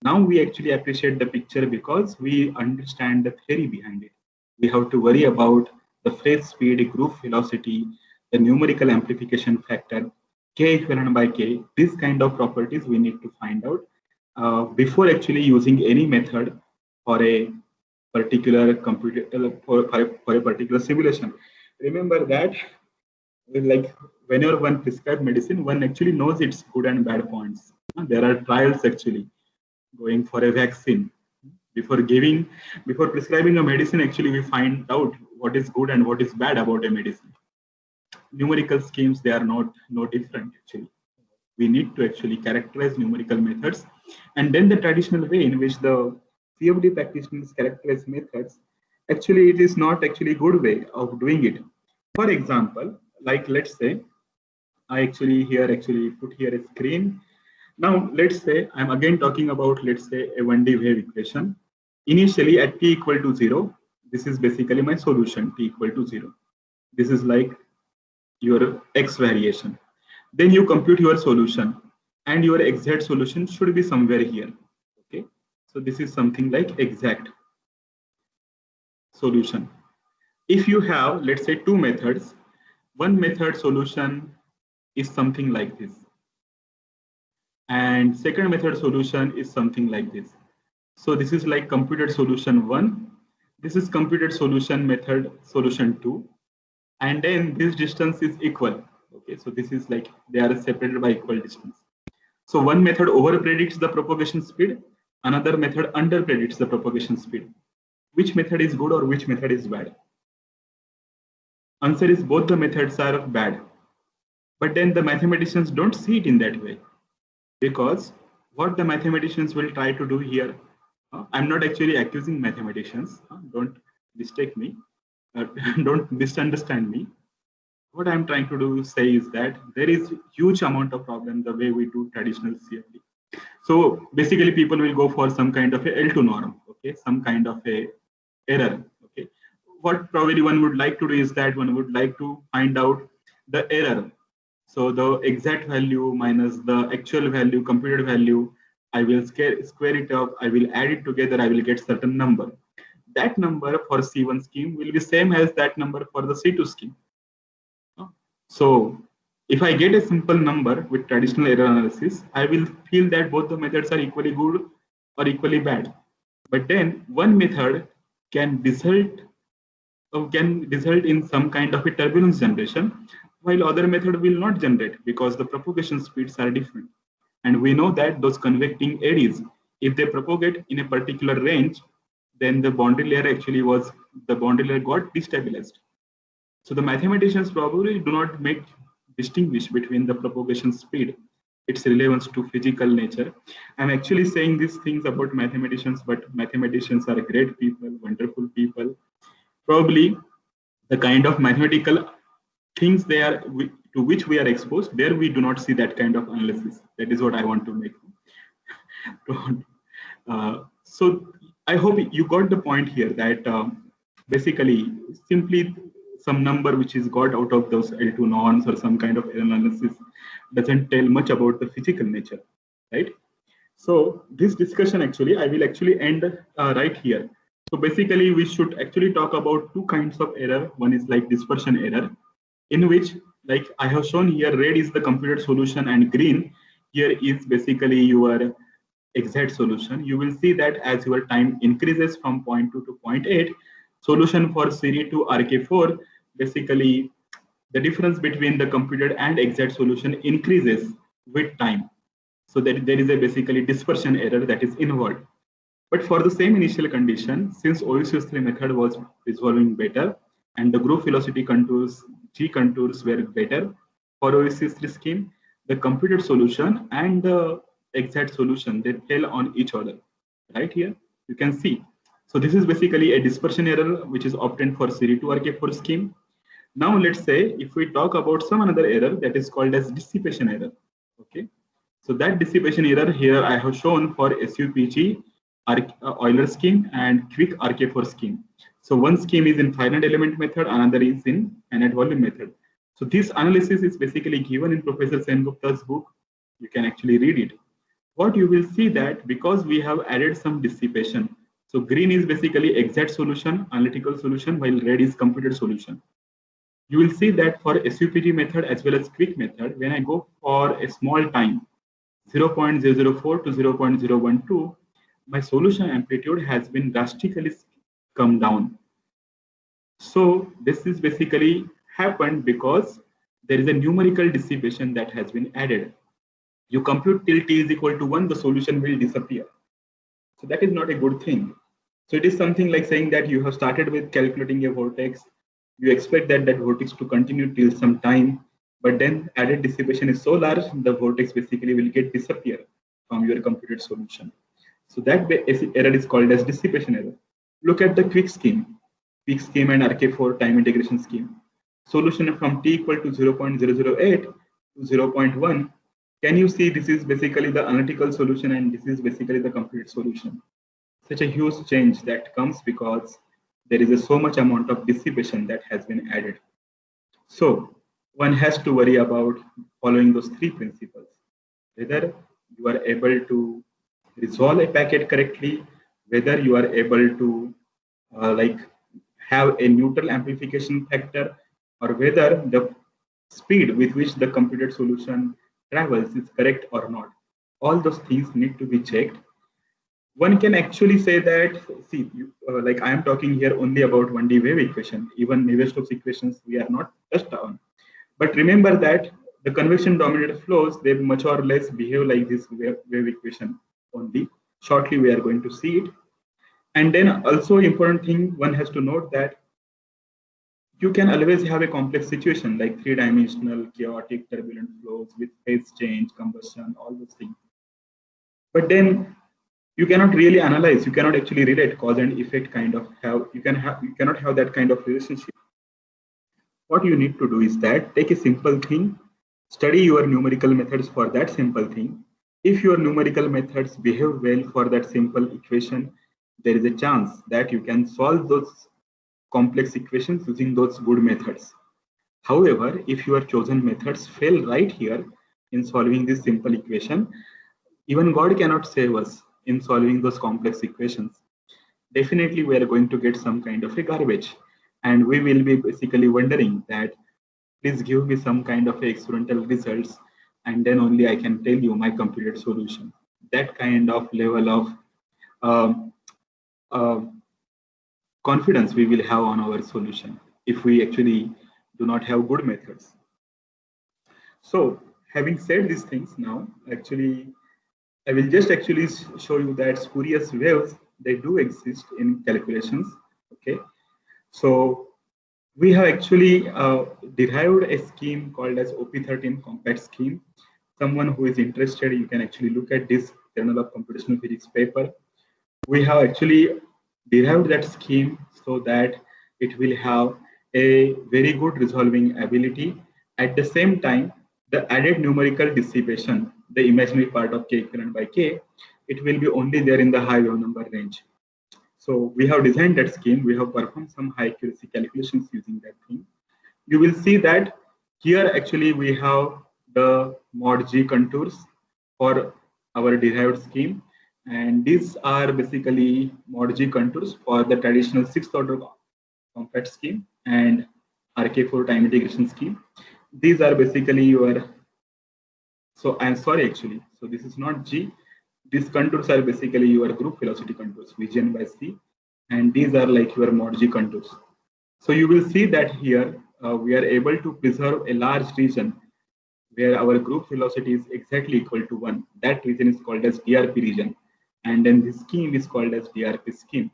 Now we actually appreciate the picture because we understand the theory behind it. We have to worry about the phase speed, group velocity, the numerical amplification factor, K equivalent by K. These kind of properties we need to find out before actually using any method for a particular computer for a particular simulation. Remember that, like whenever one prescribes medicine, one actually knows its good and bad points. There are trials actually going for a vaccine. Before prescribing a medicine, actually we find out what is good and what is bad about a medicine. Numerical schemes, they are no different actually. We need to actually characterize numerical methods, and then the traditional way in which the CFD practitioners characterize methods, actually it is not actually good way of doing it. For example, like let's say I actually put here a screen. Now let's say I'm again talking about, let's say, a 1D wave equation. Initially at t equal to 0, this is basically my solution, t equal to 0. This is like your x variation. Then you compute your solution, and your exact solution should be somewhere here. Okay, so this is something like exact solution. If you have, let's say, two methods, one method solution is something like this, and second method solution is something like this. So this is like computed solution 1, this is computed solution method solution 2, and then this distance is equal. Okay, so this is like they are separated by equal distance. So one method over predicts the propagation speed, another method under predicts the propagation speed. Which method is good or which method is bad? Answer is both the methods are bad. But then the mathematicians don't see it in that way. because what the mathematicians will try to do here, I'm not actually accusing mathematicians, don't mistake me, uh, don't misunderstand me. What I'm trying to do say is that there is huge amount of problem the way we do traditional CFD. So basically people will go for some kind of a L2 norm, okay, some kind of a error, okay. What probably one would like to do is that one would like to find out the error. So the exact value minus the actual value, computed value, I will square it up, I will add it together, I will get certain number. That number for C1 scheme will be same as that number for the C2 scheme. So if I get a simple number with traditional error analysis, I will feel that both the methods are equally good or equally bad. But then one method can result in some kind of a turbulence generation, while other method will not generate because the propagation speeds are different. And we know that those convecting eddies, if they propagate in a particular range, then the boundary layer got destabilized. So the mathematicians probably do not make distinguish between the propagation speed, its relevance to physical nature. I'm actually saying these things about mathematicians, but mathematicians are great people, wonderful people. Probably the kind of mathematical things to which we are exposed, there we do not see that kind of analysis. That is what I want to make. So I hope you got the point here that basically simply some number which is got out of those L2 norms or some kind of analysis doesn't tell much about the physical nature, right? So this discussion actually, I will actually end right here. So basically we should actually talk about two kinds of error. One is like dispersion error, in which like I have shown here, red is the computed solution and green here is basically your exact solution. You will see that as your time increases from 0.2 to 0.8, solution for series to RK4, basically the difference between the computed and exact solution increases with time. So that there is a basically dispersion error that is involved. But for the same initial condition, since OSU3 method was resolving better and the group velocity contours, G contours were better for OSU3 scheme, the computed solution and the exact solution, they tell on each other. Right here, you can see. So this is basically a dispersion error which is obtained for series 2 RK4 scheme. Now let's say if we talk about some another error that is called as dissipation error. Okay. So that dissipation error here I have shown for SUPG Euler scheme and quick RK4 scheme. So one scheme is in finite element method, another is in finite volume method. So this analysis is basically given in Professor Sengupta's book. You can actually read it. What you will see that because we have added some dissipation. So green is basically exact solution, analytical solution, while red is computed solution. You will see that for SUPG method as well as quick method, when I go for a small time, 0.004 to 0.012, my solution amplitude has been drastically come down. So this is basically happened because there is a numerical dissipation that has been added. You compute till t is equal to 1, the solution will disappear. So that is not a good thing. So it is something like saying that you have started with calculating a vortex. You expect that vortex to continue till some time, but then added dissipation is so large, the vortex basically will get disappear from your computed solution. So that error is called as dissipation error. Look at the quick scheme and RK4 time integration scheme. Solution from t equal to 0.008 to 0.1. Can you see this is basically the analytical solution and this is basically the computed solution? Such a huge change that comes because there is so much amount of dissipation that has been added. So one has to worry about following those three principles, whether you are able to resolve a packet correctly, whether you are able to like have a neutral amplification factor, or whether the speed with which the computed solution travels is correct or not. All those things need to be checked. One can actually say that, see, like I am talking here only about 1D wave equation, even Navier-Stokes equations we are not touched on. But remember that the convection dominated flows, they much or less behave like this wave equation only. Shortly, we are going to see it. And then also important thing, one has to note that you can always have a complex situation like three-dimensional, chaotic, turbulent flows with phase change, combustion, all those things. But then you cannot really analyze, you cannot actually relate cause and effect kind of have, you cannot have that kind of relationship. What you need to do is that take a simple thing, study your numerical methods for that simple thing. If your numerical methods behave well for that simple equation, there is a chance that you can solve those complex equations using those good methods. However, if your chosen methods fail right here in solving this simple equation, even God cannot save us in solving those complex equations. Definitely, we are going to get some kind of a garbage. And we will be basically wondering that, please give me some kind of experimental results, and then only I can tell you my computed solution. That kind of level of um, uh, confidence we will have on our solution if we actually do not have good methods. So having said these things now, actually, I will just actually show you that spurious waves, they do exist in calculations. Okay. So we have actually derived a scheme called as OP13 compact scheme. Someone who is interested, you can actually look at this Journal of Computational Physics paper. We have actually derived that scheme so that it will have a very good resolving ability. At the same time, the added numerical dissipation, the imaginary part of k equivalent by k, it will be only there in the high wave number range. So we have designed that scheme. We have performed some high accuracy calculations using that thing. You will see that here actually we have the mod G contours for our derived scheme. And these are basically mod G contours for the traditional sixth order compact scheme and RK4 time integration scheme. These are basically your, so I'm sorry actually, so this is not G. These contours are basically your group velocity contours, Vgn by C, and these are like your mod G contours. So you will see that here we are able to preserve a large region where our group velocity is exactly equal to 1. That region is called as DRP region, and then this scheme is called as DRP scheme.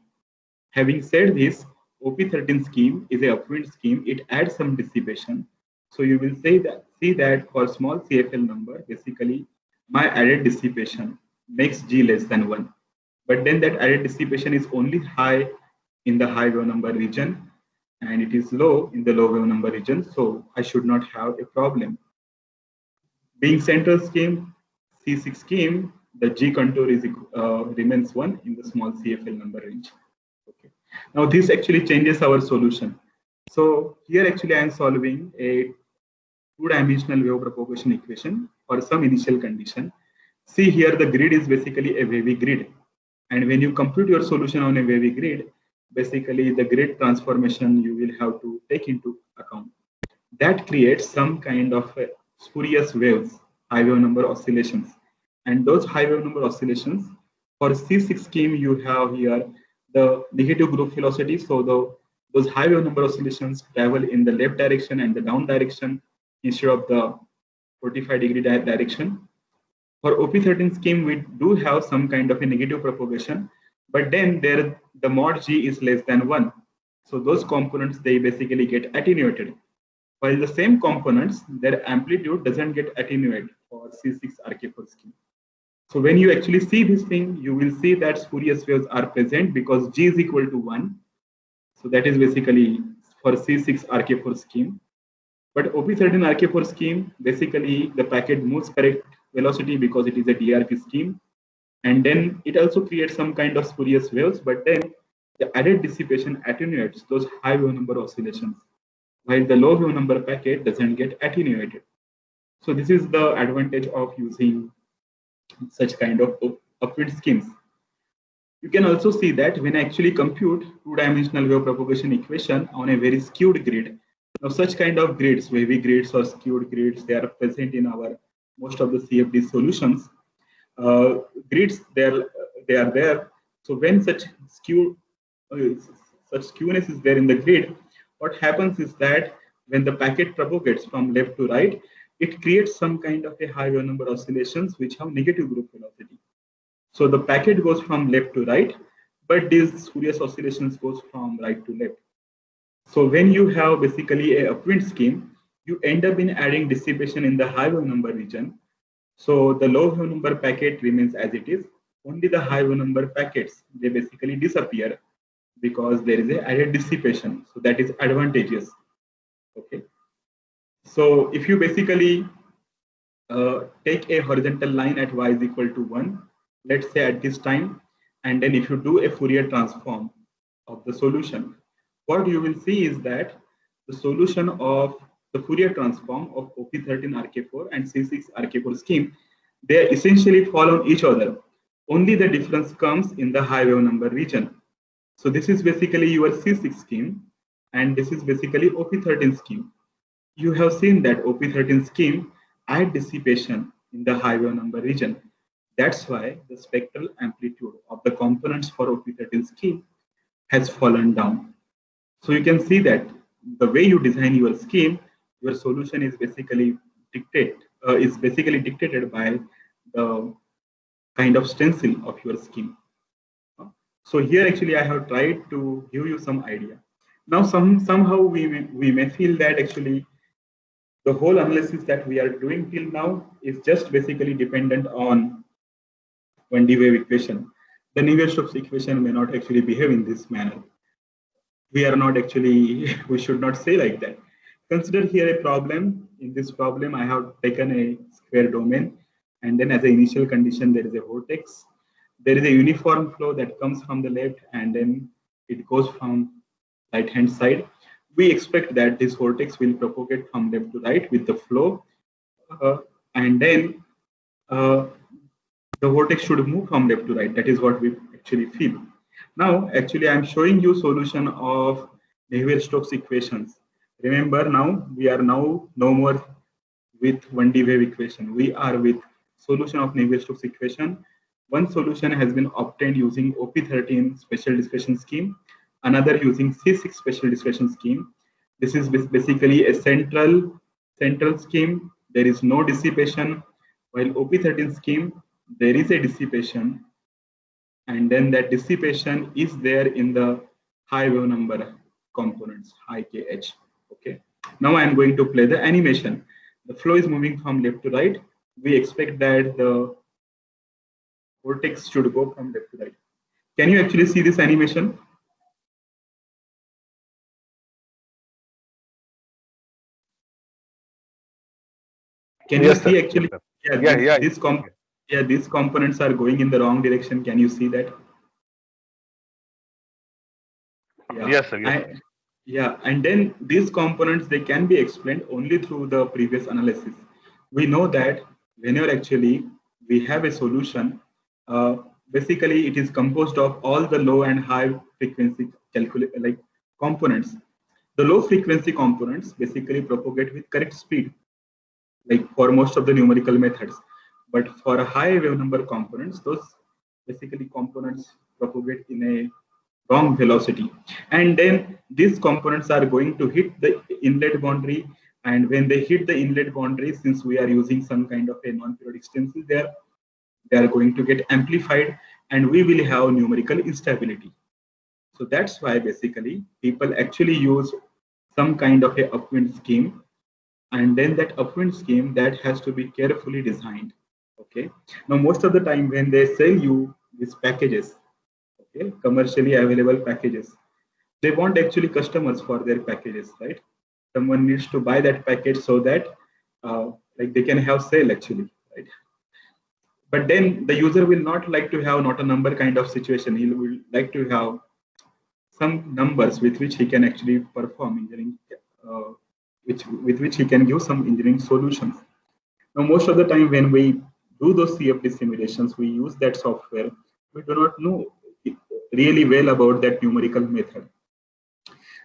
Having said this, OP13 scheme is a upwind scheme. It adds some dissipation. So you will see that for small CFL number, basically my added dissipation makes G less than 1. But then that added dissipation is only high in the high wave number region, and it is low in the low wave number region. So I should not have a problem. Being central scheme, C6 scheme, the G contour is remains 1 in the small CFL number range. Okay. Now this actually changes our solution. So here actually I am solving a two-dimensional wave propagation equation for some initial condition. See here the grid is basically a wavy grid. And when you compute your solution on a wavy grid, basically the grid transformation you will have to take into account. That creates some kind of spurious waves, high wave number oscillations. And those high wave number oscillations, for C6 scheme, you have here the negative group velocity. So those high wave number oscillations travel in the left direction and the down direction instead of the 45-degree direction. For OP13 scheme, we do have some kind of a negative propagation, but then there the mod G is less than 1. So those components, they basically get attenuated. While the same components, their amplitude doesn't get attenuated for C6 RK4 scheme. So when you actually see this thing, you will see that spurious waves are present because G is equal to 1. So that is basically for C6 RK4 scheme. But OP13 RK4 scheme, basically the packet moves correct velocity because it is a DRP scheme. And then it also creates some kind of spurious waves, but then the added dissipation attenuates those high wave number oscillations, while the low wave number packet doesn't get attenuated. So this is the advantage of using such kind of upwind schemes. You can also see that when I actually compute two-dimensional wave propagation equation on a very skewed grid. Now such kind of grids, wavy grids or skewed grids, they are present in our most of the CFD solutions. Grids, they are there. So when such skewness is there in the grid, what happens is that when the packet propagates from left to right, it creates some kind of a high wave number oscillations which have negative group velocity. So the packet goes from left to right, but these spurious oscillations goes from right to left. So when you have basically a upwind scheme, you end up in adding dissipation in the high wave number region. So the low wave number packet remains as it is. Only the high wave number packets, they basically disappear because there is a added dissipation. So that is advantageous. Okay. So if you basically take a horizontal line at y is equal to 1, let's say at this time, and then if you do a Fourier transform of the solution, what you will see is that the solution of the Fourier transform of OP13RK4 and C6RK4 scheme, they essentially follow each other. Only the difference comes in the high wave number region. So this is basically your C6 scheme, and this is basically OP13 scheme. You have seen that OP13 scheme add dissipation in the high wave number region. That's why the spectral amplitude of the components for OP13 scheme has fallen down. So you can see that the way you design your scheme, your solution is basically dictated by the kind of stencil of your scheme. So here actually I have tried to give you some idea. Now somehow we may feel that actually the whole analysis that we are doing till now is just basically dependent on 1D wave equation. The Navier-Stokes equation may not actually behave in this manner. We are not actually, we should not say like that. Consider here a problem. In this problem, I have taken a square domain, and then as an initial condition, there is a vortex. There is a uniform flow that comes from the left, and then it goes from right-hand side. We expect that this vortex will propagate from left to right with the flow, and then the vortex should move from left to right. That is what we actually feel. Now, actually, I'm showing you solution of Navier-Stokes equations. Remember, now we are no more with 1D wave equation. We are with solution of Navier-Stokes equation. One solution has been obtained using OP13 special dispersion scheme, another using C6 special dispersion scheme. This is basically a central scheme. There is no dissipation, while OP13 scheme, there is a dissipation, and then that dissipation is there in the high wave number components, high KH. Okay. Now I am going to play the animation. The flow is moving from left to right. We expect that the vortex should go from left to right. Can you actually see this animation? Can you see actually? These components are going in the wrong direction. Can you see that? Yeah. Yes, sir. Yes. And then these components, they can be explained only through the previous analysis. We know that whenever actually we have a solution, basically it is composed of all the low and high frequency components. The low frequency components basically propagate with correct speed, like for most of the numerical methods. But for high wave number components, those basically components propagate in a wrong velocity, and then these components are going to hit the inlet boundary, and when they hit the inlet boundary, since we are using some kind of a non-periodic stencil there, they are going to get amplified, and we will have numerical instability. So that's why basically people actually use some kind of a upwind scheme, and then that upwind scheme that has to be carefully designed. Okay, now most of the time when they sell you these packages, okay, commercially available packages, they want actually customers for their packages, right? Someone needs to buy that package so that like they can have sale actually, right? But then the user will not like to have not a number kind of situation. He will like to have some numbers with which he can actually perform engineering, with which he can give some engineering solutions. Now, most of the time when we do those CFD simulations, we use that software. We do not know really well about that numerical method,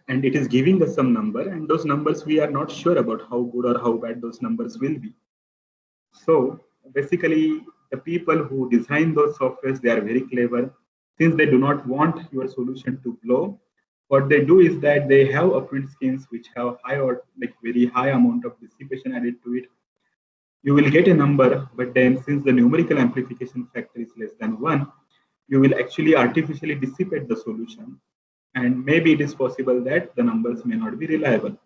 and it is giving us some number, and those numbers we are not sure about how good or how bad those numbers will be. So basically the people who design those softwares, they are very clever. Since they do not want your solution to blow, what they do is that they have upwind schemes which have high or like very high amount of dissipation added to it. You will get a number, but then since the numerical amplification factor is less than 1, you will actually artificially dissipate the solution, and maybe it is possible that the numbers may not be reliable.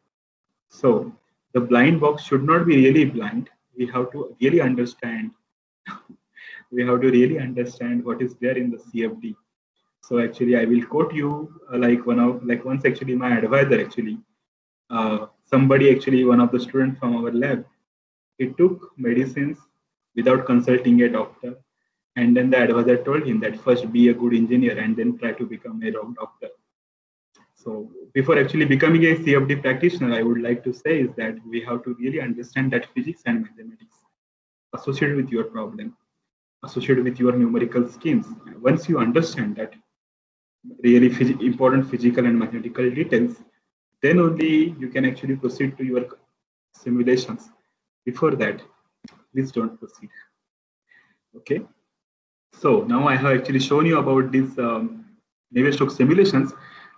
So the blind box should not be really blind. we have to really understand we have to really understand what is there in the CFD. So actually, I will quote you once actually my advisor actually, somebody actually, one of the students from our lab, he took medicines without consulting a doctor, and then the advisor told him that first be a good engineer and then try to become a doctor. So before actually becoming a CFD practitioner, I would like to say is that we have to really understand that physics and mathematics associated with your problem, associated with your numerical schemes. Once you understand that really important physical and mathematical details, then only you can actually proceed to your simulations. Before that, please don't proceed. Okay. So now I have actually shown you about these Navier-Stokes simulations.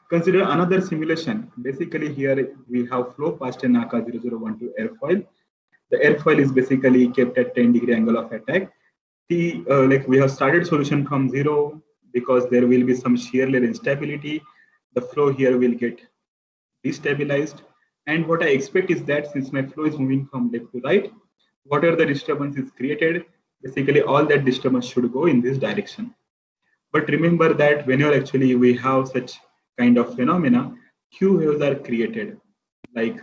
Consider another simulation. Basically, here we have flow past a NACA 0012 airfoil. The airfoil is basically kept at 10-degree angle of attack. We have started solution from 0 because there will be some shear layer instability. The flow here will get destabilized. And what I expect is that since my flow is moving from left to right, whatever the disturbance is created, basically all that disturbance should go in this direction. But remember that whenever actually we have such kind of phenomena, Q waves are created. Like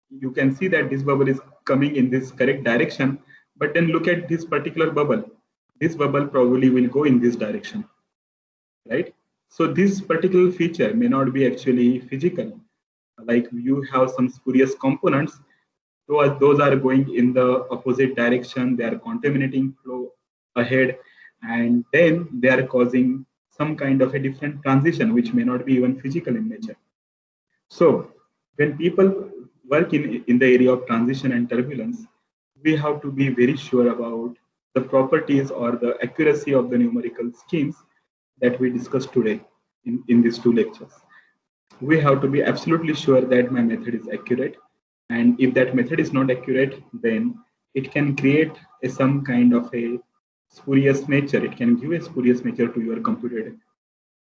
you can see that this bubble is coming in this correct direction, but then look at this particular bubble. This bubble probably will go in this direction, right? So this particular feature may not be actually physical. Like you have some spurious components, those are going in the opposite direction, they are contaminating flow ahead, and then they are causing some kind of a different transition which may not be even physical in nature. So when people work in the area of transition and turbulence, we have to be very sure about the properties or the accuracy of the numerical schemes that we discussed today in these two lectures. We have to be absolutely sure that my method is accurate. And if that method is not accurate, then it can create some kind of a spurious nature. It can give a spurious nature to your computed.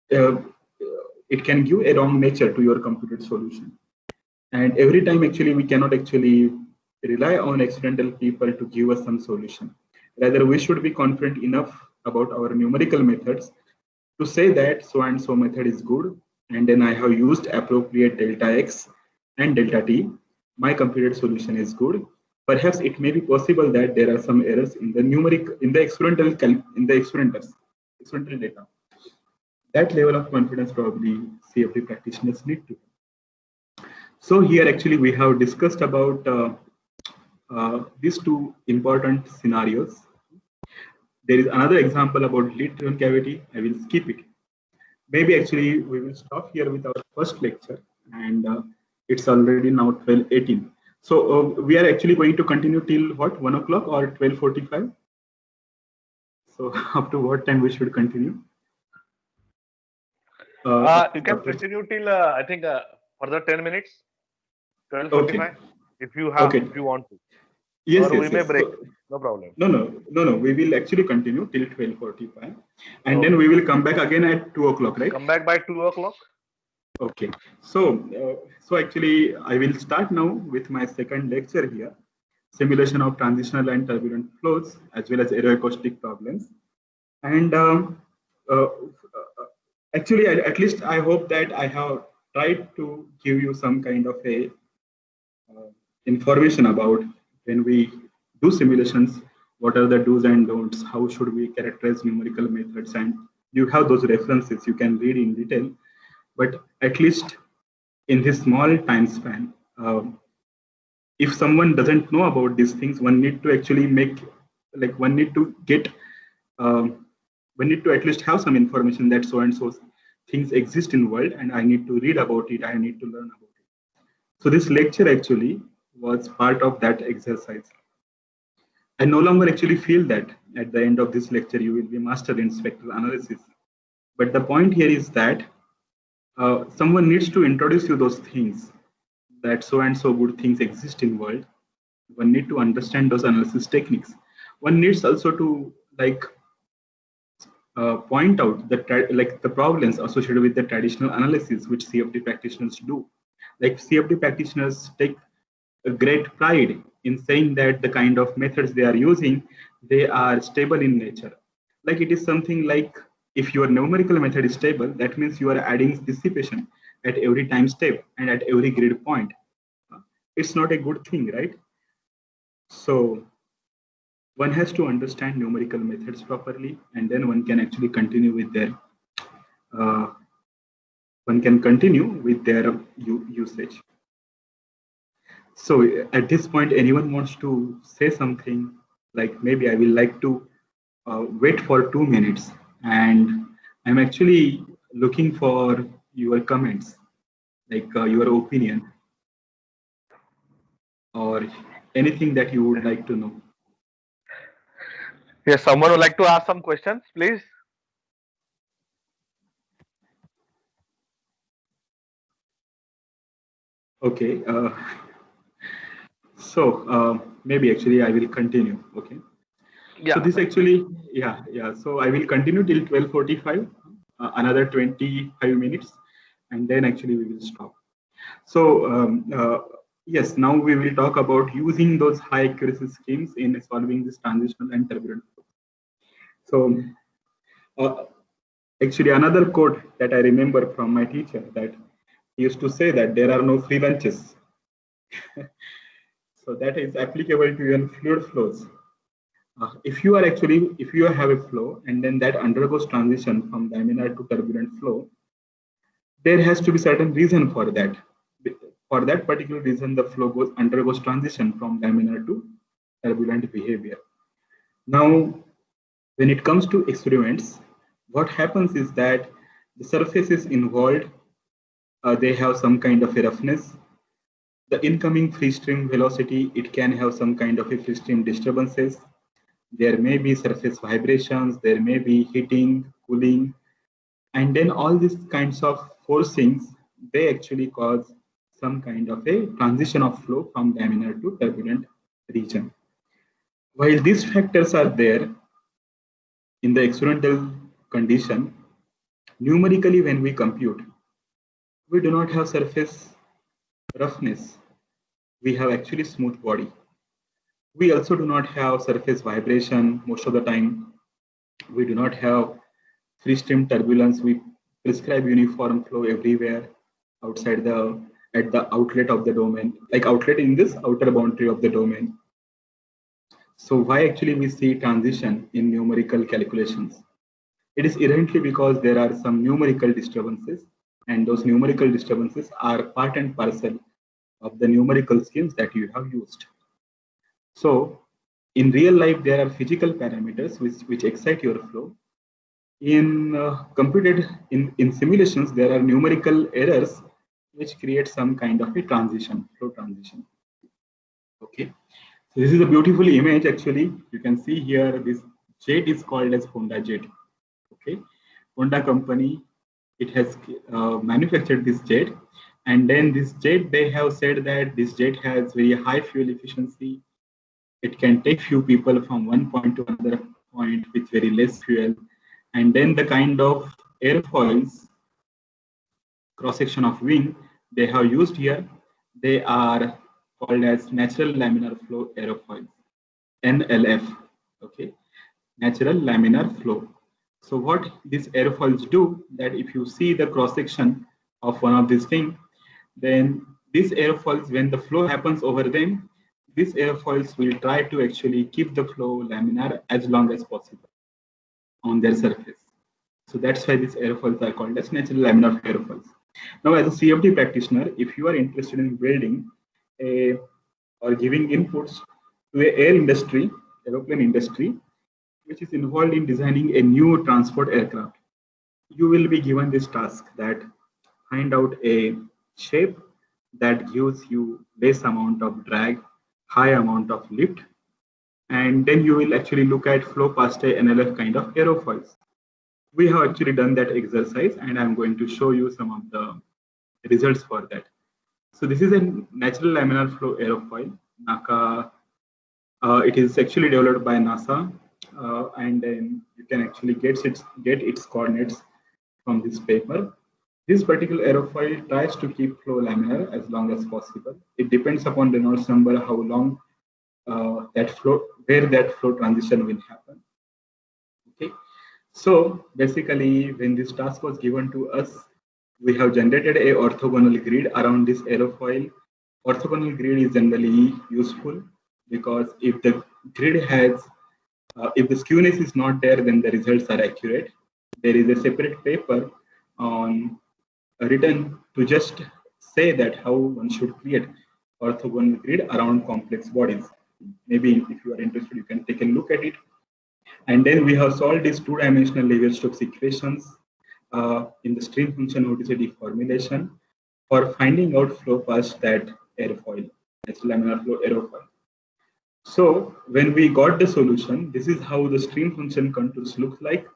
It can give a wrong nature to your computed solution. And every time actually we cannot actually rely on accidental people to give us some solution. Rather, we should be confident enough about our numerical methods to say that so and so method is good, and then I have used appropriate delta x and delta t. My computed solution is good. Perhaps it may be possible that there are some errors in the experimental data. That level of confidence probably CFD practitioners need to. So here actually we have discussed about these two important scenarios. There is another example about lead-driven cavity. I will skip it. Maybe actually we will stop here with our first lecture, and it's already now 12:18. So we are actually going to continue till what, 1 o'clock or 12:45? So up to what time we should continue? You can continue till I think further 10 minutes, 12:45. Okay. If you have, if you want to. Yes, or yes, we may yes. break. So, no problem. No. We will actually continue till 12:45, and then we will come back again at 2 o'clock, right? Come back by 2 o'clock. Okay. So, so actually, I will start now with my second lecture here: simulation of transitional and turbulent flows, as well as aeroacoustic problems. And actually, at least I hope that I have tried to give you some kind of a information about when we do simulations, what are the do's and don'ts, how should we characterize numerical methods, and you have those references you can read in detail. But at least in this small time span, if someone doesn't know about these things, one need to actually one need to at least have some information that so and so things exist in the world, and I need to read about it, I need to learn about it. So this lecture actually was part of that exercise. I no longer actually feel that at the end of this lecture you will be master in spectral analysis. But the point here is that someone needs to introduce you those things, that so and so good things exist in the world. One need to understand those analysis techniques. One needs also to point out the problems associated with the traditional analysis which CFD practitioners do. Like CFD practitioners take a great pride in saying that the kind of methods they are using, they are stable in nature. Like it is something like if your numerical method is stable, that means you are adding dissipation at every time step and at every grid point. It's not a good thing, right? So one has to understand numerical methods properly, and then one can actually continue with their usage. So at this point, anyone wants to say something? Like maybe I will like to wait for 2 minutes, and I'm actually looking for your comments, like your opinion or anything that you would like to know. Yes, someone would like to ask some questions, please. Okay. So maybe actually I will continue. Okay. Yeah. So this actually, yeah. So I will continue till 12:45, another 25 minutes, and then actually we will stop. So yes, now we will talk about using those high accuracy schemes in solving this transitional and turbulent flow. So actually another quote that I remember from my teacher, that he used to say that there are no free lunches. So that is applicable to even fluid flows. If you have a flow and then that undergoes transition from laminar to turbulent flow, there has to be certain reason for that. For that particular reason, the flow undergoes transition from laminar to turbulent behavior. Now, when it comes to experiments, what happens is that the surfaces involved, they have some kind of a roughness. The incoming free stream velocity, it can have some kind of a free stream disturbances. There may be surface vibrations, there may be heating, cooling, and then all these kinds of forcings, they actually cause some kind of a transition of flow from laminar to turbulent region. While these factors are there in the experimental condition, numerically when we compute, we do not have surface roughness. We have actually smooth body. We also do not have surface vibration most of the time. We do not have free stream turbulence. We prescribe uniform flow everywhere outside at the outlet of the domain, like outlet in this outer boundary of the domain. So why actually we see transition in numerical calculations? It is inherently because there are some numerical disturbances, and those numerical disturbances are part and parcel of the numerical schemes that you have used. So in real life, there are physical parameters which excite your flow. In simulations, there are numerical errors which create some kind of a transition, flow transition. Okay, so this is a beautiful image. Actually, you can see here this jet is called as Honda jet. Okay, Honda company, it has manufactured this jet, and then this jet, they have said that this jet has very high fuel efficiency. It can take few people from one point to another point with very less fuel. And then the kind of airfoils, cross-section of wing, they have used here, they are called as natural laminar flow aerofoils, NLF, okay, natural laminar flow. So what these airfoils do, that if you see the cross-section of one of these things, then these airfoils, when the flow happens over them, these airfoils will try to actually keep the flow laminar as long as possible on their surface. So that's why these airfoils are called as natural laminar airfoils. Now, as a CFD practitioner, if you are interested in building or giving inputs to the aeroplane industry, which is involved in designing a new transport aircraft, you will be given this task, that find out a shape that gives you less amount of drag, high amount of lift, and then you will actually look at flow past a NLF kind of aerofoils. We have actually done that exercise, and I'm going to show you some of the results for that. So this is a natural laminar flow aerofoil. NACA, it is actually developed by NASA, and then you can actually get its coordinates from this paper. This particular aerofoil tries to keep flow laminar as long as possible. It depends upon Reynolds number how long that flow, where that flow transition will happen. Okay. So basically, when this task was given to us, we have generated a orthogonal grid around this aerofoil. Orthogonal grid is generally useful because if the grid has, if the skewness is not there, then the results are accurate. There is a separate paper on written to just say that how one should create orthogonal grid around complex bodies. Maybe if you are interested, you can take a look at it. And then we have solved these two-dimensional Navier-Stokes equations in the stream function OTCD formulation for finding out flow past that airfoil, that's laminar flow aerofoil. So when we got the solution, this is how the stream function contours look like.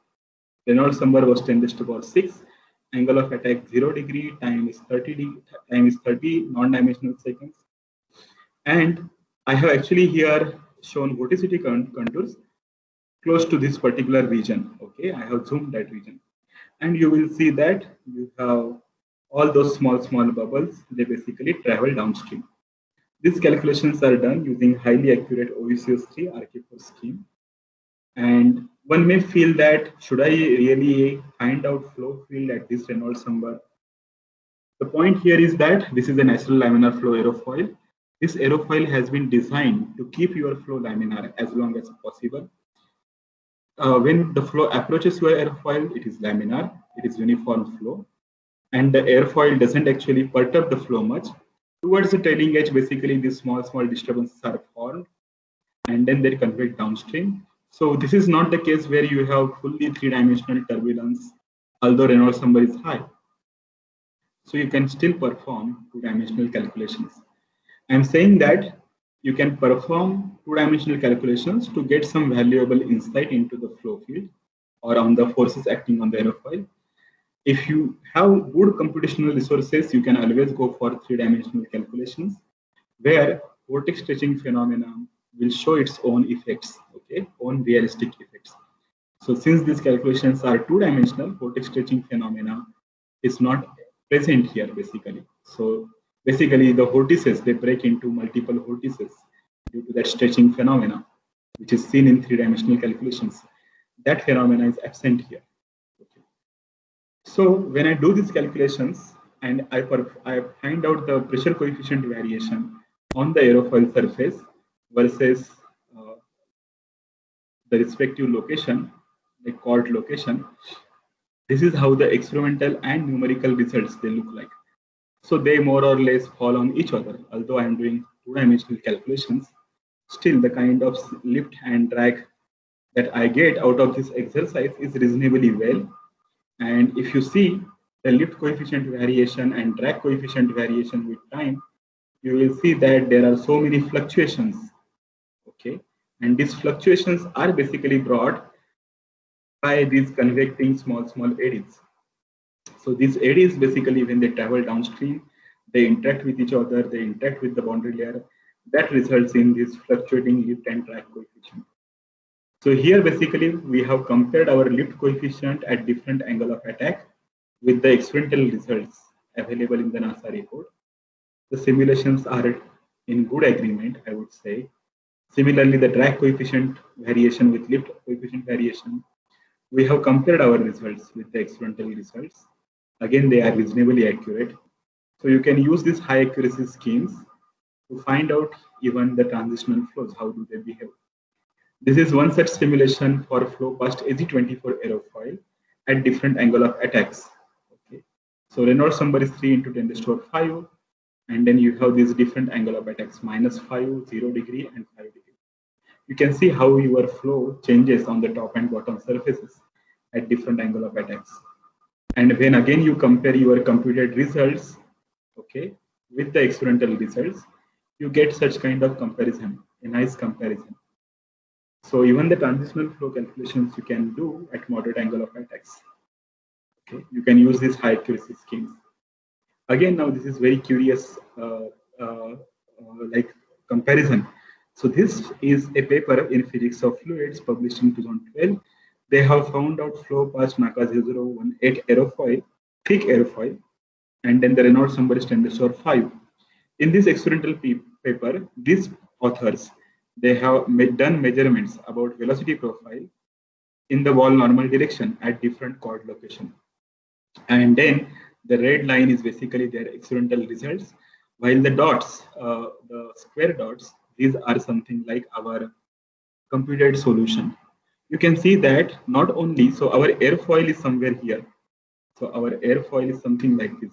Reynolds number was 10⁶, angle of attack 0 degree, time is 30 non-dimensional seconds. And I have actually here shown vorticity contours close to this particular region. Okay, I have zoomed that region. And you will see that you have all those small bubbles, they basically travel downstream. These calculations are done using highly accurate OECS3 RK4 scheme. And one may feel that, should I really find out flow field at this Reynolds number? The point here is that this is a natural laminar flow aerofoil. This aerofoil has been designed to keep your flow laminar as long as possible. When the flow approaches your airfoil, it is laminar, it is uniform flow, and the airfoil doesn't actually perturb the flow much. Towards the trailing edge, basically these small disturbances are formed, and then they convert downstream. So this is not the case where you have fully three-dimensional turbulence, although Reynolds number is high. So you can still perform two-dimensional calculations. I'm saying that you can perform two-dimensional calculations to get some valuable insight into the flow field or on the forces acting on the aerofoil. If you have good computational resources, you can always go for three-dimensional calculations where vortex stretching phenomena will show its own effects, okay, own realistic effects. So since these calculations are two-dimensional, vortex stretching phenomena is not present here basically. So basically the vortices, they break into multiple vortices due to that stretching phenomena, which is seen in three-dimensional calculations. That phenomena is absent here. Okay. So when I do these calculations and I find out the pressure coefficient variation on the aerofoil surface versus the respective location, the chord location, this is how the experimental and numerical results they look like. So they more or less fall on each other. Although I am doing two-dimensional calculations, still the kind of lift and drag that I get out of this exercise is reasonably well. And if you see the lift coefficient variation and drag coefficient variation with time, you will see that there are so many fluctuations. Okay, and these fluctuations are basically brought by these convecting small eddies. So these eddies basically, when they travel downstream, they interact with each other, they interact with the boundary layer. That results in this fluctuating lift and drag coefficient. So here basically we have compared our lift coefficient at different angle of attack with the experimental results available in the NASA report. The simulations are in good agreement, I would say. Similarly, the drag coefficient variation with lift coefficient variation, we have compared our results with the experimental results. Again, they are reasonably accurate. So you can use these high accuracy schemes to find out even the transitional flows, how do they behave. This is one such simulation for flow past AZ24 aerofoil at different angle of attacks. Okay. So Reynolds number is 3 into 10⁵, and then you have these different angle of attacks, -5, 0 degree, and 5 degree. You can see how your flow changes on the top and bottom surfaces at different angle of attacks. And when again you compare your computed results, okay, with the experimental results, you get such kind of comparison, a nice comparison. So even the transitional flow calculations you can do at moderate angle of attacks. Okay, you can use these high accuracy schemes. Again, now this is very curious, like comparison. So this is a paper in Physics of Fluids published in 2012. They have found out flow past NACA 0018 aerofoil, thick aerofoil, and then the Reynolds number is 10⁵. In this experimental paper, these authors, they have done measurements about velocity profile in the wall normal direction at different chord location. And then the red line is basically their experimental results, while the dots, the square dots, these are something like our computed solution. You can see that not only, so our airfoil is somewhere here. So our airfoil is something like this.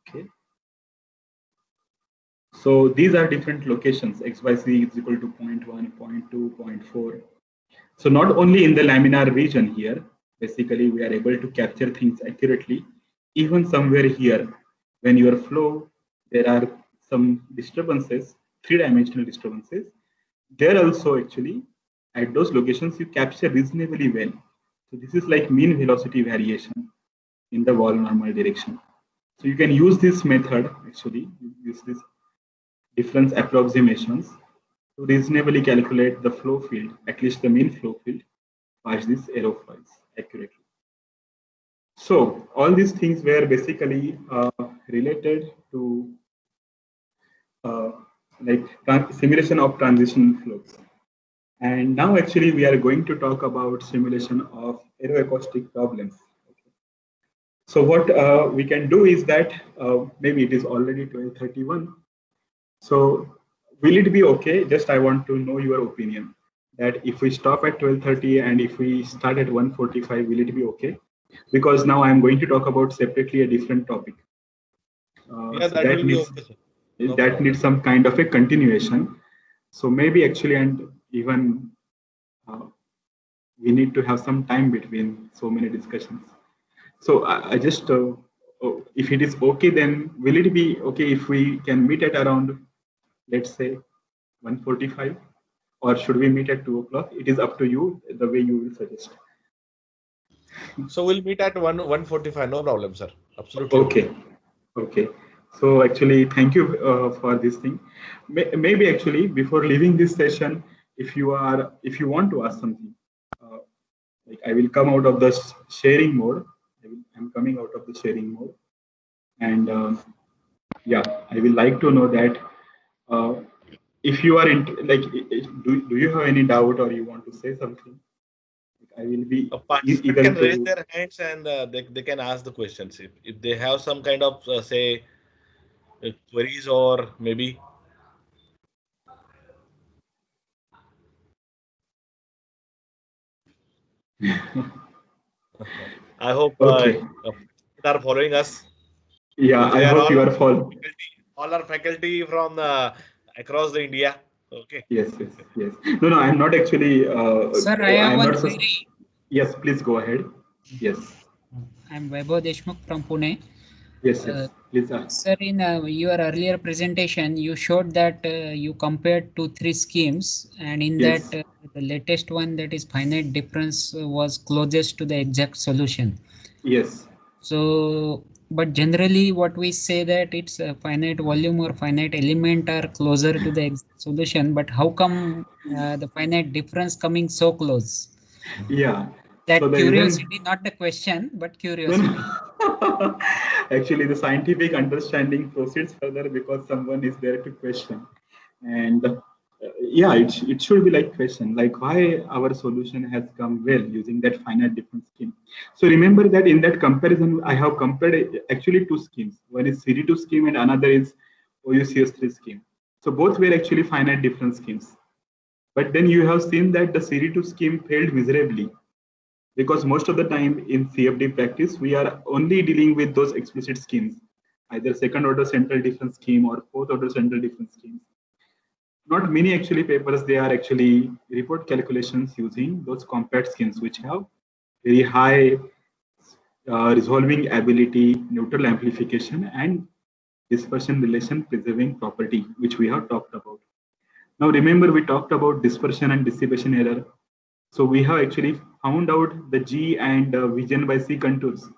Okay. So these are different locations. X by C is equal to 0.1, 0.2, 0.4. So not only in the laminar region here, basically we are able to capture things accurately. Even somewhere here, when your flow, there are some disturbances, three-dimensional disturbances. There also actually, at those locations, you capture reasonably well. So this is like mean velocity variation in the wall normal direction. So you can use this method, actually, use this difference approximations to reasonably calculate the flow field, at least the mean flow field, past these aerofoils accurately. So all these things were basically related to like simulation of transition flows. And now actually we are going to talk about simulation of aeroacoustic problems. Okay. So what we can do is that maybe it is already 12:31. So will it be okay? Just I want to know your opinion that if we stop at 12:30 and if we start at 1:45, will it be okay? Because now I'm going to talk about separately a different topic. Yeah, so that will be needs, okay, sir. No that problem. Needs some kind of a continuation. So maybe actually, and even we need to have some time between so many discussions. So I just, if it is okay, then will it be okay if we can meet at around, let's say, 1:45, or should we meet at 2 o'clock? It is up to you, the way you will suggest. So we'll meet at 1:45. No problem, sir. Absolutely. Okay. Okay. So actually, thank you for this thing. Maybe actually, before leaving this session, if you want to ask something, like I will come out of the sharing mode. I'm coming out of the sharing mode, and yeah, I will like to know that if you are like, do you have any doubt or you want to say something? I will be A participant eager can to raise their hands and they can ask the questions if they have some kind of say queries or maybe. I hope okay. They are following us. Yeah, I hope you are following. All our faculty from across the India. Okay. Yes, yes, yes. No, I'm not actually. Sir, I have one not query. Yes, please go ahead. Yes. I'm Vaibhav Deshmukh from Pune. Yes, yes. Please. Sir, in your earlier presentation, you showed that you compared 2-3 schemes, and in yes. that the latest one, that is finite difference, was closest to the exact solution. Yes. So, but generally what we say that it's a finite volume or finite element are closer to the exact solution, but how come the finite difference coming so close? Yeah. That so curiosity, not the question, but curiosity. No. Actually, the scientific understanding proceeds further because someone is there to question. And yeah, it should be like question, like why our solution has come well using that finite difference scheme. So remember that in that comparison, I have compared actually two schemes. One is CD2 scheme and another is OUCS3 scheme. So both were actually finite difference schemes. But then you have seen that the CD2 scheme failed miserably, because most of the time in CFD practice, we are only dealing with those explicit schemes, either second order central difference scheme or fourth order central difference schemes. Not many actually papers, they are actually report calculations using those compact schemes, which have very high resolving ability, neutral amplification, and dispersion relation preserving property, which we have talked about. Now remember, we talked about dispersion and dissipation error. So we have actually found out the G and Vgen by C contours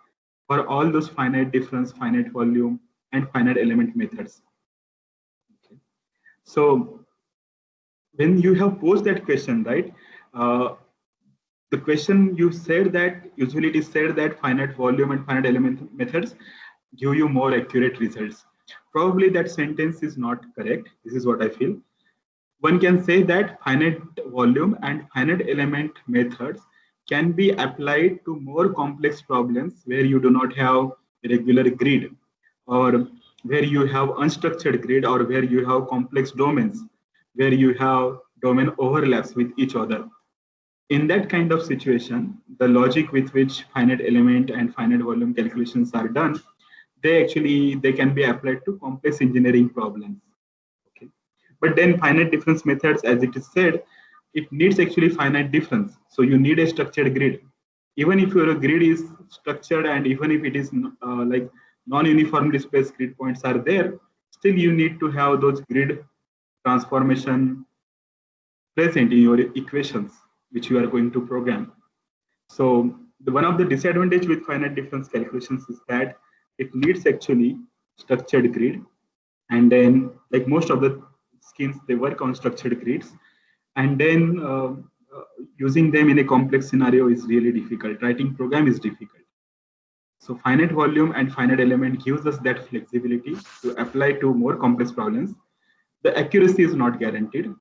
for all those finite difference, finite volume, and finite element methods. Okay. So when you have posed that question, right? The question you said that usually it is said that finite volume and finite element methods give you more accurate results. Probably that sentence is not correct. This is what I feel. one can say that finite volume and finite element methods can be applied to more complex problems where you do not have regular grid, or where you have unstructured grid, or where you have complex domains, where you have domain overlaps with each other. In that kind of situation, the logic with which finite element and finite volume calculations are done, they can be applied to complex engineering problems. Okay. But then finite difference methods, as it is said, it needs actually finite difference. So you need a structured grid. Even if your grid is structured, and even if it is like non-uniformly spaced grid points are there, still you need to have those grid transformation present in your equations which you are going to program. So one of the disadvantage with finite difference calculations is that it needs actually structured grid, and then like most of the schemes, they work on structured grids, and then using them in a complex scenario is really difficult. Writing program is difficult. So finite volume and finite element gives us that flexibility to apply to more complex problems. The accuracy is not guaranteed.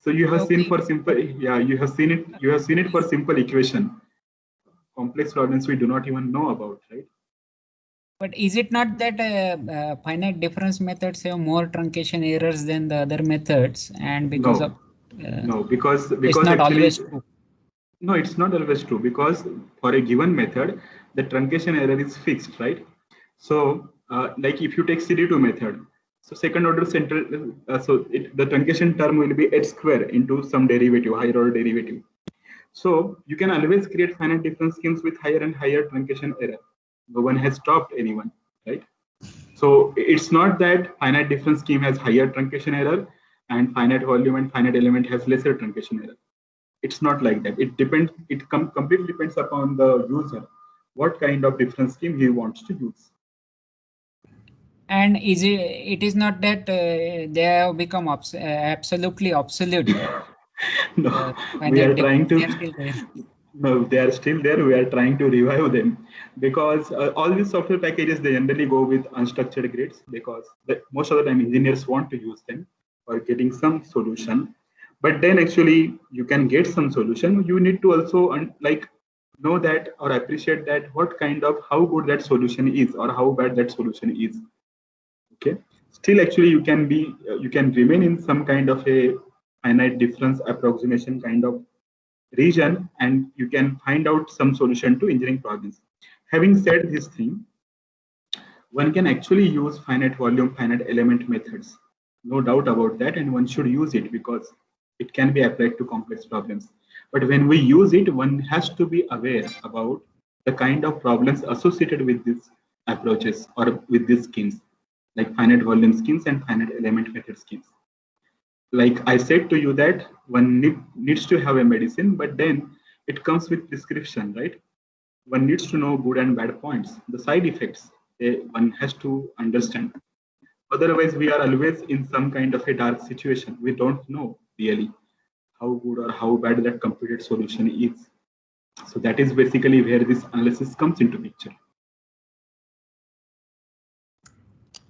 So you have seen for simple, yeah, you have seen it for simple equation. Complex problems we do not even know about, right? But is it not that finite difference methods have more truncation errors than the other methods, and because of no, because it's not actually, always true. No, it's not always true, because for a given method, the truncation error is fixed, right? So, like if you take CD2 method, so second order central, the truncation term will be h square into some derivative, higher order derivative. So you can always create finite difference schemes with higher and higher truncation error. No one has stopped anyone, right? So it's not that finite difference scheme has higher truncation error and finite volume and finite element has lesser truncation error. It's not like that. It depends. It completely depends upon the user, what kind of difference scheme he wants to use. And it is not that they have become absolutely obsolete. No, we are trying to. They are still there. No, they are still there. We are trying to revive them, because all these software packages, they generally go with unstructured grids, because most of the time engineers want to use them for getting some solution. But then actually you can get some solution. You need to also know that or appreciate that how good that solution is or how bad that solution is. Okay. Still, actually, you can remain in some kind of a finite difference approximation kind of region, and you can find out some solution to engineering problems. Having said this thing, one can actually use finite volume, finite element methods. No doubt about that, and one should use it because it can be applied to complex problems. But when we use it, one has to be aware about the kind of problems associated with these approaches or with these schemes, like finite volume schemes and finite element method schemes. Like I said to you that one needs to have a medicine, but then it comes with prescription, right? One needs to know good and bad points, the side effects one has to understand. Otherwise, we are always in some kind of a dark situation. We don't know really how good or how bad that computed solution is. So that is basically where this analysis comes into picture.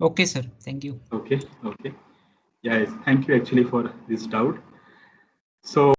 Okay, sir. Thank you. Okay. Yes. Thank you actually for this doubt. So